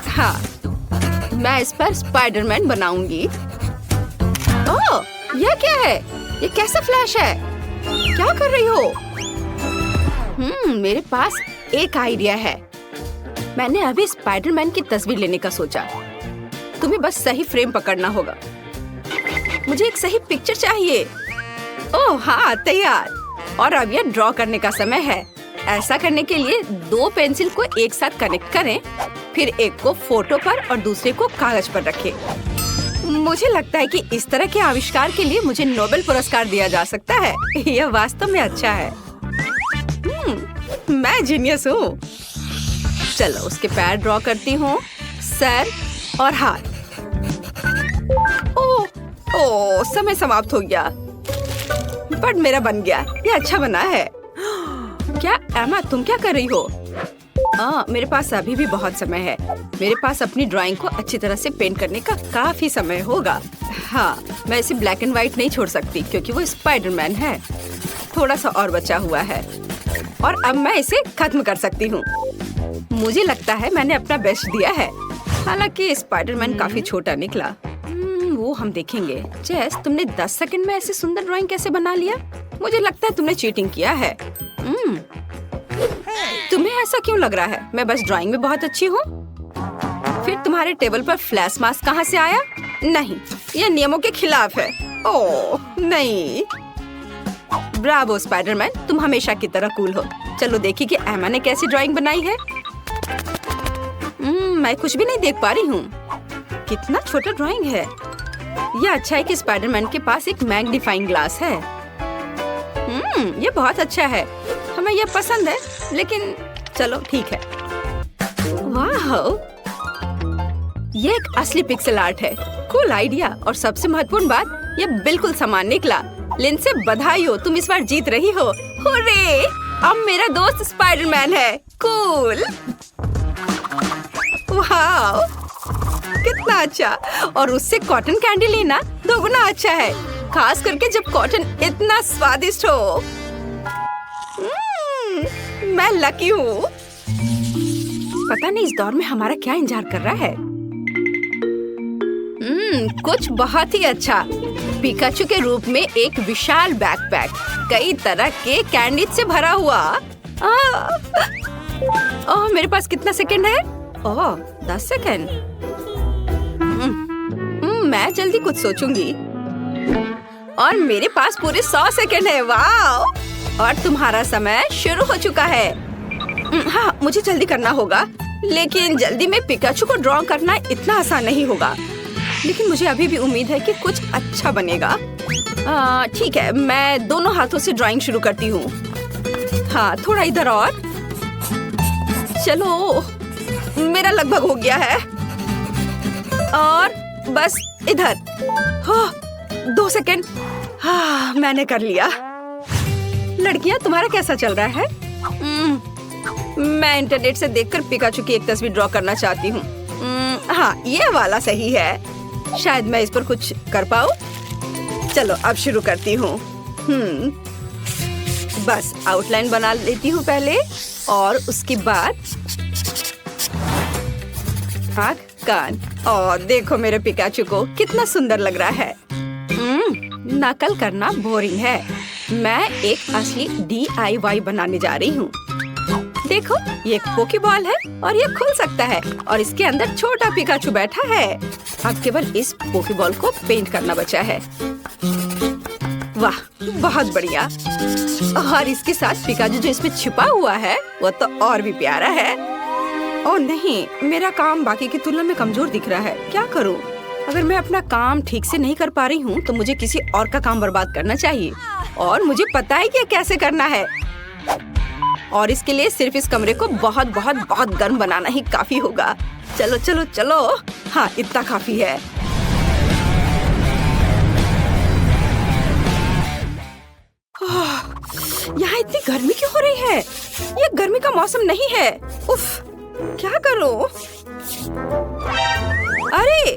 हाँ, मैं इस पर स्पाइडरमैन बनाऊंगी। ओह, यह क्या है? ये कैसा फ्लैश है? क्या कर रही हो? मेरे पास एक आइडिया है। मैंने अभी स्पाइडरमैन की तस्वीर लेने का सोचा। तुम्हें बस सही फ्रेम पकड़ना होगा। मुझे एक सही पिक्चर चाहिए। ओह हाँ, तैयार। और अब यह ड्रॉ करने का समय है। ऐसा करने के लिए 2 पेंसिल को एक साथ कनेक्ट करें, फिर एक को फोटो पर और दूसरे को कागज पर रखें। मुझे लगता है कि इस तरह के आविष्कार के लिए मुझे नोबेल पुरस्कार दिया जा सकता है। यह वास्तव में अच्छा है। मैं जीनियस हूँ। चलो उसके पैर ड्रॉ करती हूँ, सर और हाथ। ओह, समय समाप्त हो गया, बट मेरा बन गया। ये अच्छा बना है। क्या एमा, तुम क्या कर रही हो? मेरे पास अभी भी बहुत समय है। मेरे पास अपनी ड्राइंग को अच्छी तरह से पेंट करने का काफी समय होगा। हाँ, मैं इसे ब्लैक एंड व्हाइट नहीं छोड़ सकती क्योंकि वो स्पाइडरमैन है। थोड़ा सा और बचा हुआ है और अब मैं इसे खत्म कर सकती हूँ। मुझे लगता है मैंने अपना बेस्ट दिया है। हालांकि स्पाइडरमैन काफी छोटा निकला। वो हम देखेंगे। जेस, तुमने 10 सेकंड में ऐसी सुंदर ड्राइंग कैसे बना लिया? मुझे लगता है तुमने चीटिंग किया है। तुम्हें ऐसा क्यों लग रहा है? मैं बस ड्राइंग में बहुत अच्छी हूँ। फिर तुम्हारे टेबल पर फ्लैश मास्क कहाँ से आया? नहीं, यह नियमों के खिलाफ है। ओह नहीं। ब्रावो स्पाइडरमैन, तुम हमेशा की तरह कूल हो। चलो देखिए कि एमा ने कैसी ड्राइंग बनाई है। मैं कुछ भी नहीं देख पा रही हूँ। कितना छोटा ड्राइंग है। यह अच्छा है कि स्पाइडरमैन के पास एक मैग्नीफाइंग ग्लास है। ये बहुत अच्छा है। हमें यह पसंद है, लेकिन चलो ठीक है। वाह, ये एक असली पिक्सेल आर्ट है। Cool idea. और सबसे महत्वपूर्ण बात, यह बिल्कुल समान निकला। लिंडसे बधाई हो, तुम इस बार जीत रही हो। हुर्रे! अब मेरा दोस्त स्पाइडरमैन है। कूल। वाह, कितना अच्छा। और उससे कॉटन कैंडी लेना दोगुना अच्छा है, खास करके जब कॉटन इतना स्वादिष्ट हो। मैं लकी हूँ। पता नहीं इस दौर में हमारा क्या इंतजार कर रहा है। कुछ बहुत ही अच्छा। पिकाचू के रूप में एक विशाल बैकपैक, कई तरह के कैंडीज से भरा हुआ। ओह, मेरे पास कितना सेकंड है? ओह, 10 सेकंड। मैं जल्दी कुछ सोचूंगी। और मेरे पास पूरे 100 सेकंड है। वाह! और तुम्हारा समय शुरू हो चुका है। हाँ, मुझे जल्दी करना होगा, लेकिन जल्दी में पिकाचू को ड्रॉ करना इतना आसान नहीं होगा। लेकिन मुझे अभी भी उम्मीद है कि कुछ अच्छा बनेगा। ठीक है, मैं दोनों हाथों से ड्राइंग शुरू करती हूँ। हाँ, थोड़ा इधर और। चलो, मेरा लगभग हो गया है। और बस इधर। 2 सेकंड। हाँ, मैंने कर लिया। लड़कियाँ, तुम्हारा कैसा चल रहा है? मैं इंटरनेट से देखकर पिकाचू की एक तस्वीर ड्रॉ करना चाहती हूँ। हाँ, ये वाला सही है। शायद मैं इस पर कुछ कर पाऊँ। चलो अब शुरू करती हूँ। बस आउटलाइन बना लेती हूँ पहले, और उसके बाद आँख, कान। और देखो मेरे पिकाचू को कितना सुंदर लग रहा है। नकल करना बोरिंग है। मैं एक असली DIY बनाने जा रही हूँ। देखो, ये एक पोकेबॉल है और ये खुल सकता है और इसके अंदर छोटा पिकाचू बैठा है। अब केवल इस पोकेबॉल को पेंट करना बचा है। वाह, बहुत बढ़िया। और इसके साथ पिकाचू जो इसमें छिपा हुआ है वो तो और भी प्यारा है। ओह नहीं, मेरा काम बाकी की तुलना में कमजोर दिख रहा है। क्या करूं? अगर मैं अपना काम ठीक से नहीं कर पा रही हूँ तो मुझे किसी और का काम बर्बाद करना चाहिए, और मुझे पता है कि कैसे करना है। और इसके लिए सिर्फ इस कमरे को बहुत बहुत बहुत गर्म बनाना ही काफी होगा। चलो चलो चलो, हाँ इतना काफी है। यहाँ इतनी गर्मी क्यों हो रही है? ये गर्मी का मौसम नहीं है। उफ, क्या करूं? अरे,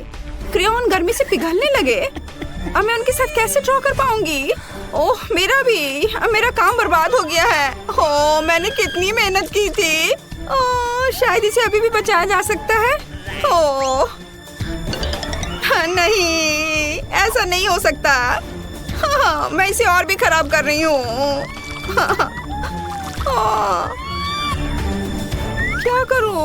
क्रेयॉन गर्मी से पिघलने लगे। अब मैं उनके साथ कैसे ड्रॉ कर पाऊंगी? ओह, मेरा काम बर्बाद हो गया है। ओह, मैंने कितनी मेहनत की थी। ओह, शायद इसे अभी भी बचाया जा सकता है। ओह नहीं, ऐसा नहीं हो सकता। हाँ, मैं इसे और भी खराब कर रही हूँ। क्या करूँ?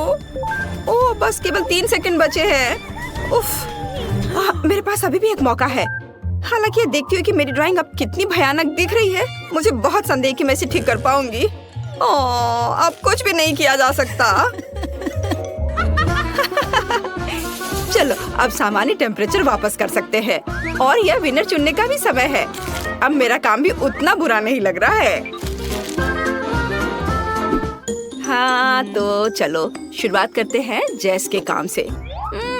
ओह, बस केवल 3 सेकंड बचे हैं। उफ, मेरे पास अभी भी एक मौका है। हालांकि ये देखती हूँ कि मेरी ड्राइंग अब कितनी भयानक दिख रही है। मुझे बहुत संदेह कि मैं इसे ठीक कर पाऊंगी। ओह, अब कुछ भी नहीं किया जा सकता। चलो, अब सामान्य टेम्परेचर वापस कर सकते हैं, और यह विनर चुनने का भी समय है। अब मेरा काम भी उतना बुरा नहीं लग रहा है। हाँ, तो चलो शुरुआत करते हैं जेस के काम से।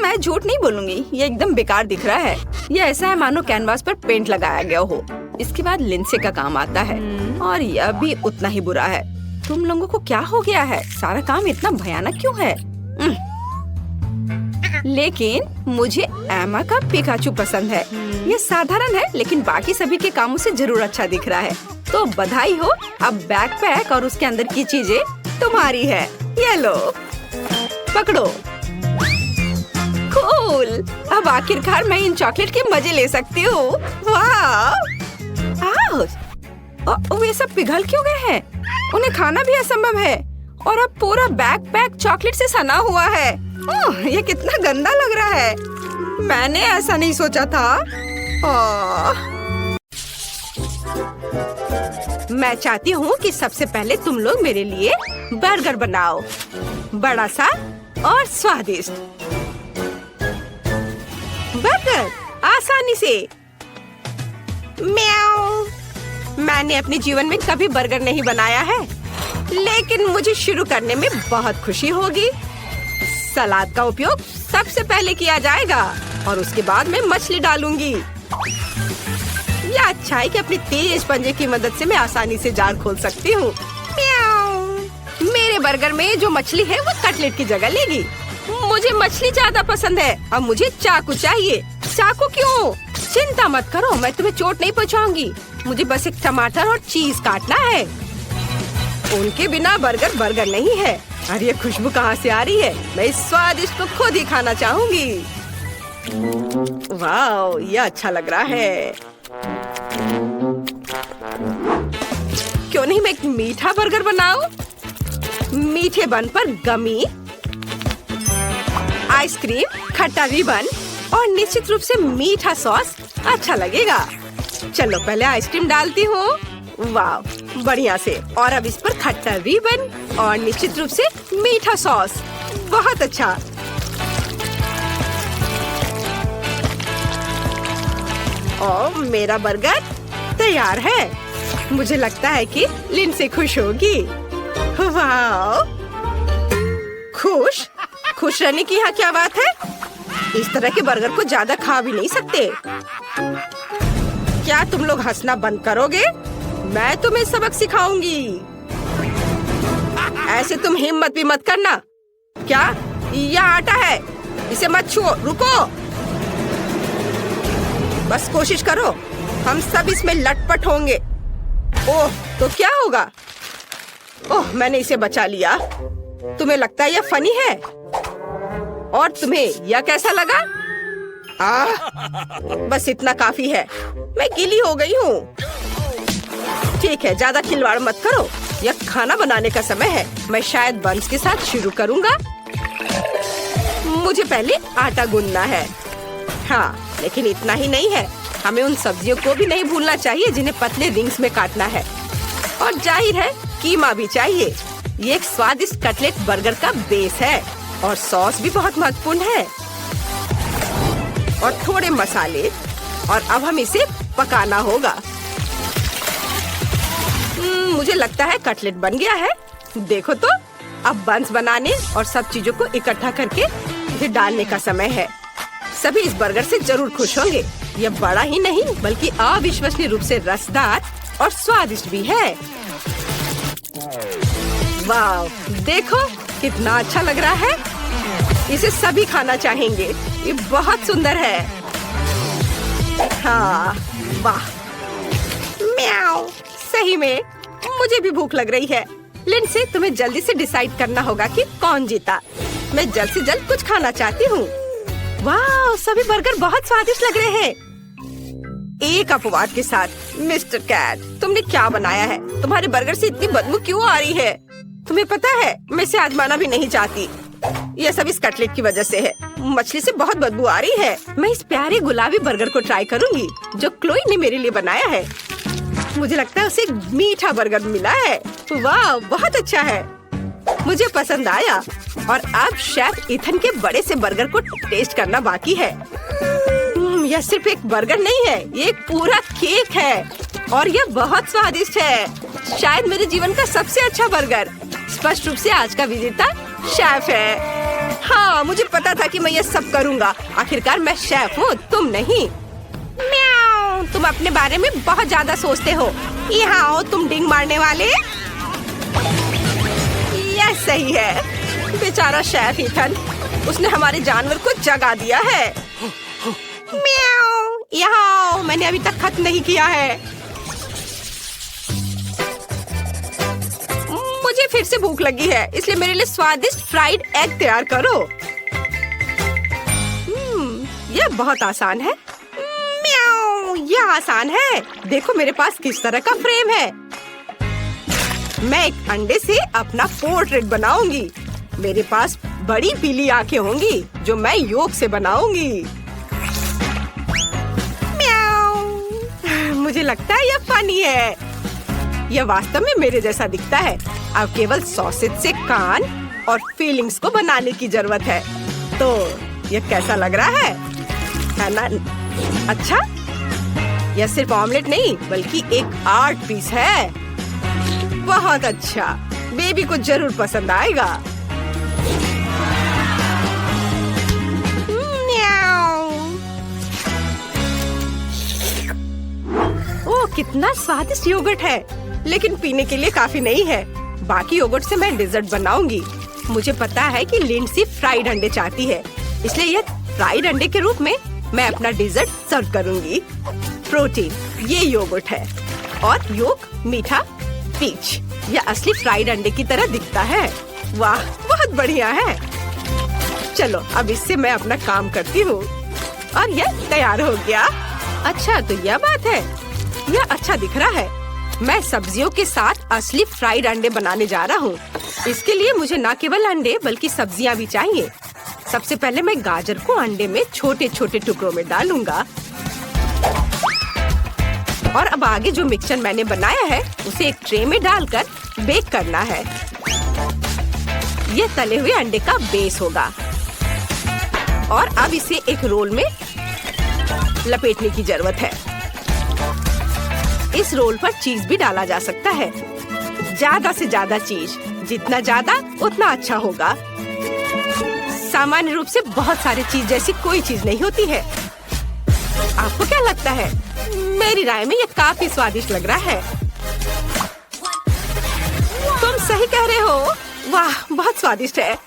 मैं झूठ नहीं बोलूंगी, ये एकदम बेकार दिख रहा है। ये ऐसा है मानो कैनवास पर पेंट लगाया गया हो। इसके बाद लिंसे का काम आता है, और यह भी उतना ही बुरा है। तुम लोगों को क्या हो गया है? सारा काम इतना भयानक क्यों है? लेकिन मुझे एमा का पिकाचू पसंद है। ये साधारण है, लेकिन बाकी सभी के कामों से जरूर अच्छा दिख रहा है। तो बधाई हो, अब बैकपैक और उसके अंदर की चीजें तुम्हारी है। ये लो, पकड़ो। कूल, अब आखिरकार मैं इन चॉकलेट के मजे ले सकती हूँ। वाह! वे सब पिघल क्यों गए हैं? उन्हें खाना भी असंभव है, और अब पूरा बैकपैक चॉकलेट से सना हुआ है। ओह, ये कितना गंदा लग रहा है। मैंने ऐसा नहीं सोचा था। मैं चाहती हूँ कि सबसे पहले तुम लोग मेरे लिए बर्गर बनाओ, बड़ा सा और स्वादिष्ट। बर्गर आसानी से। म्याऊ। मैंने अपने जीवन में कभी बर्गर नहीं बनाया है, लेकिन मुझे शुरू करने में बहुत खुशी होगी। सलाद का उपयोग सबसे पहले किया जाएगा, और उसके बाद मैं मछली डालूंगी। यह अच्छा है कि अपनी तेज पंजे की मदद से मैं आसानी से जाल खोल सकती हूँ। मेरे बर्गर में जो मछली है वो कटलेट की जगह लेगी। मुझे मछली ज्यादा पसंद है। अब मुझे चाकू चाहिए। चाकू क्यों? चिंता मत करो, मैं तुम्हें चोट नहीं पहुँचाऊंगी। मुझे बस एक टमाटर और चीज काटना है। उनके बिना बर्गर बर्गर नहीं है। अरे ये खुशबू कहाँ से आ रही है? मैं इस स्वादिष्ट को खुद ही खाना चाहूंगी। वाह, ये अच्छा लग रहा है। क्यों नहीं मैं एक मीठा बर्गर बनाऊं? मीठे बन पर गमी, आइसक्रीम, खट्टा रिबन और निश्चित रूप से मीठा सॉस अच्छा लगेगा। चलो पहले आइसक्रीम डालती हूँ। वाह, बढ़िया से। और अब इस पर खट्टा रिबन और निश्चित रूप से मीठा सॉस। बहुत अच्छा। और मेरा बर्गर तैयार है। मुझे लगता है कि लिंसे खुश होगी। वाह, खुश रहने की यहाँ क्या बात है? इस तरह के बर्गर को ज्यादा खा भी नहीं सकते। क्या तुम लोग हंसना बंद करोगे? मैं तुम्हें सबक सिखाऊंगी। ऐसे तुम हिम्मत भी मत करना। क्या यह आटा है? इसे मत छुओ, रुको। बस कोशिश करो, हम सब इसमें लटपट होंगे। ओह, तो क्या होगा? ओह, मैंने इसे बचा लिया। तुम्हें लगता है यह फनी है? और तुम्हें यह कैसा लगा? बस इतना काफी है। मैं गीली हो गई हूँ। ठीक है, ज्यादा खिलवाड़ मत करो। यह खाना बनाने का समय है। मैं शायद बंस के साथ शुरू करूँगा। मुझे पहले आटा गूंदना है। हाँ, लेकिन इतना ही नहीं है। हमें उन सब्जियों को भी नहीं भूलना चाहिए जिन्हें पतले रिंग्स में काटना है। और जाहिर है कीमा भी चाहिए। ये एक स्वादिष्ट कटलेट बर्गर का बेस है और सॉस भी बहुत महत्वपूर्ण है। और थोड़े मसाले। और अब हम इसे पकाना होगा। मुझे लगता है कटलेट बन गया है। देखो तो, अब बंस बनाने और सब चीजों को इकट्ठा करके इसे डालने का समय है। सभी इस बर्गर से जरूर खुश होंगे। यह बड़ा ही नहीं बल्कि अविश्वसनीय रूप से रसदार और स्वादिष्ट भी है। वाह, देखो कितना अच्छा लग रहा है। इसे सभी खाना चाहेंगे। ये बहुत सुंदर है। हाँ, वाह, म्याऊ। सही में मुझे भी भूख लग रही है। लिंडसे, तुम्हें जल्दी से डिसाइड करना होगा कि कौन जीता। मैं जल्द से जल्द कुछ खाना चाहती हूँ। वाह, सभी बर्गर बहुत स्वादिष्ट लग रहे हैं। एक अपवाद के साथ। मिस्टर कैट, तुमने क्या बनाया है? तुम्हारे बर्गर से इतनी बदबू क्यों आ रही है? तुम्हें पता है, मैं इसे आजमाना भी नहीं चाहती। यह सब इस कटलेट की वजह से है। मछली से बहुत बदबू आ रही है। मैं इस प्यारे गुलाबी बर्गर को ट्राई करूंगी जो क्लोई ने मेरे लिए बनाया है। मुझे लगता है उसे मीठा बर्गर मिला है। वाह, बहुत अच्छा है। मुझे पसंद आया। और अब शेफ इथन के बड़े से बर्गर को टेस्ट करना बाकी है। यह सिर्फ एक बर्गर नहीं है, ये एक पूरा केक है और यह बहुत स्वादिष्ट है। शायद मेरे जीवन का सबसे अच्छा बर्गर। स्पष्ट रूप से आज का विजेता शेफ है। हाँ, मुझे पता था कि मैं ये सब करूँगा। आखिरकार मैं शेफ हूँ, तुम नहीं। म्याऊ, तुम अपने बारे में बहुत ज्यादा सोचते हो। यहाँ आओ तुम डिंग मारने वाले। यह सही है। बेचारा शेफ इथन, उसने हमारे जानवर को जगा दिया है। म्याऊ, यहाँ आओ, मैंने अभी तक खत्म नहीं किया है। मुझे फिर से भूख लगी है, इसलिए मेरे लिए स्वादिष्ट फ्राइड एग तैयार करो। यह बहुत आसान है। म्याऊ, यह आसान है। देखो मेरे पास किस तरह का फ्रेम है। मैं एक अंडे से अपना पोर्ट्रेट बनाऊंगी। मेरे पास बड़ी पीली आंखें होंगी जो मैं योग से बनाऊंगी। मुझे लगता है यह फनी है। यह वास्तव में मेरे जैसा दिखता है। अब केवल सॉसेज से कान और फीलिंग्स को बनाने की जरूरत है। तो यह कैसा लग रहा है ना? अच्छा, यह सिर्फ ऑमलेट नहीं बल्कि एक आर्ट पीस है। बहुत अच्छा, बेबी को जरूर पसंद आएगा। कितना स्वादिष्ट योगर्ट है, लेकिन पीने के लिए काफी नहीं है। बाकी योगर्ट से मैं डिजर्ट बनाऊंगी। मुझे पता है कि लिंडसी फ्राइड अंडे चाहती है, इसलिए यह फ्राइड अंडे के रूप में मैं अपना डिजर्ट सर्व करूंगी। प्रोटीन, ये योगर्ट है और योग मीठा पीच। यह असली फ्राइड अंडे की तरह दिखता है। वाह, बहुत बढ़िया है। चलो अब इससे मैं अपना काम करती हूँ और यह तैयार हो गया। अच्छा, तो यह बात है। यह अच्छा दिख रहा है। मैं सब्जियों के साथ असली फ्राइड अंडे बनाने जा रहा हूँ। इसके लिए मुझे न केवल अंडे बल्कि सब्जियाँ भी चाहिए। सबसे पहले मैं गाजर को अंडे में छोटे छोटे टुकड़ों में डालूंगा। और अब आगे जो मिक्सचर मैंने बनाया है उसे एक ट्रे में डालकर बेक करना है। यह तले हुए अंडे का बेस होगा। और अब इसे एक रोल में लपेटने की जरूरत है। इस रोल पर चीज भी डाला जा सकता है। ज्यादा से ज्यादा चीज, जितना ज्यादा उतना अच्छा होगा। सामान्य रूप से बहुत सारी चीज जैसी कोई चीज नहीं होती है। आपको क्या लगता है? मेरी राय में ये काफी स्वादिष्ट लग रहा है। तुम सही कह रहे हो। वाह, बहुत स्वादिष्ट है।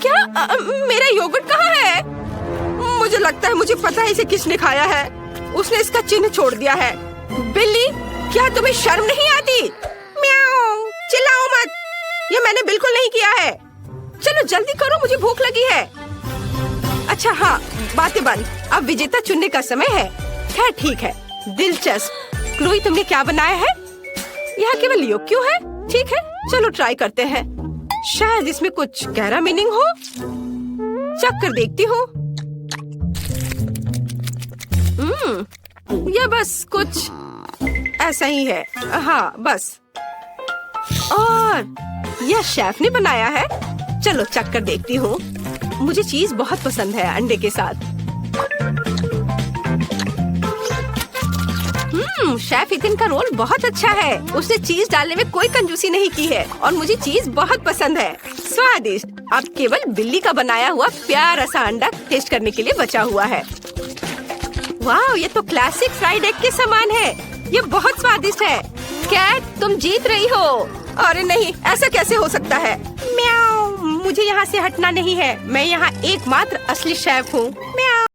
क्या मेरा योगर्ट कहाँ है? मुझे लगता है मुझे पता है इसे किसने खाया है। उसने इसका चिन्ह छोड़ दिया है। बिल्ली, क्या तुम्हें शर्म नहीं आती? म्याऊ, चिल्लाओ मत। ये मैंने बिल्कुल नहीं किया है। चलो जल्दी करो, मुझे भूख लगी है। अच्छा हाँ, बातें बंद। अब विजेता चुनने का समय है। खैर ठीक है, दिलचस्प। क्लोई, तुमने क्या बनाया है? यहाँ केवल योग क्यों है? ठीक है, चलो ट्राई करते हैं। शायद इसमें कुछ गहरा मीनिंग हो। चख कर देखती हूँ। यह बस कुछ ऐसा ही है। हाँ बस। और यह शेफ ने बनाया है। चलो चख कर देखती हूँ। मुझे चीज बहुत पसंद है अंडे के साथ। शेफ इथिन का रोल बहुत अच्छा है। उसने चीज डालने में कोई कंजूसी नहीं की है और मुझे चीज बहुत पसंद है। स्वादिष्ट। अब केवल बिल्ली का बनाया हुआ प्यारा सा अंडा टेस्ट करने के लिए बचा हुआ है। वाह, ये तो क्लासिक फ्राइड एग के समान है। ये बहुत स्वादिष्ट है। कैट, तुम जीत रही हो। अरे नहीं, ऐसा कैसे हो सकता है? म्याऊ, मुझे यहाँ से हटना नहीं है। मैं यहाँ एकमात्र असली शेफ हूँ। म्याऊ।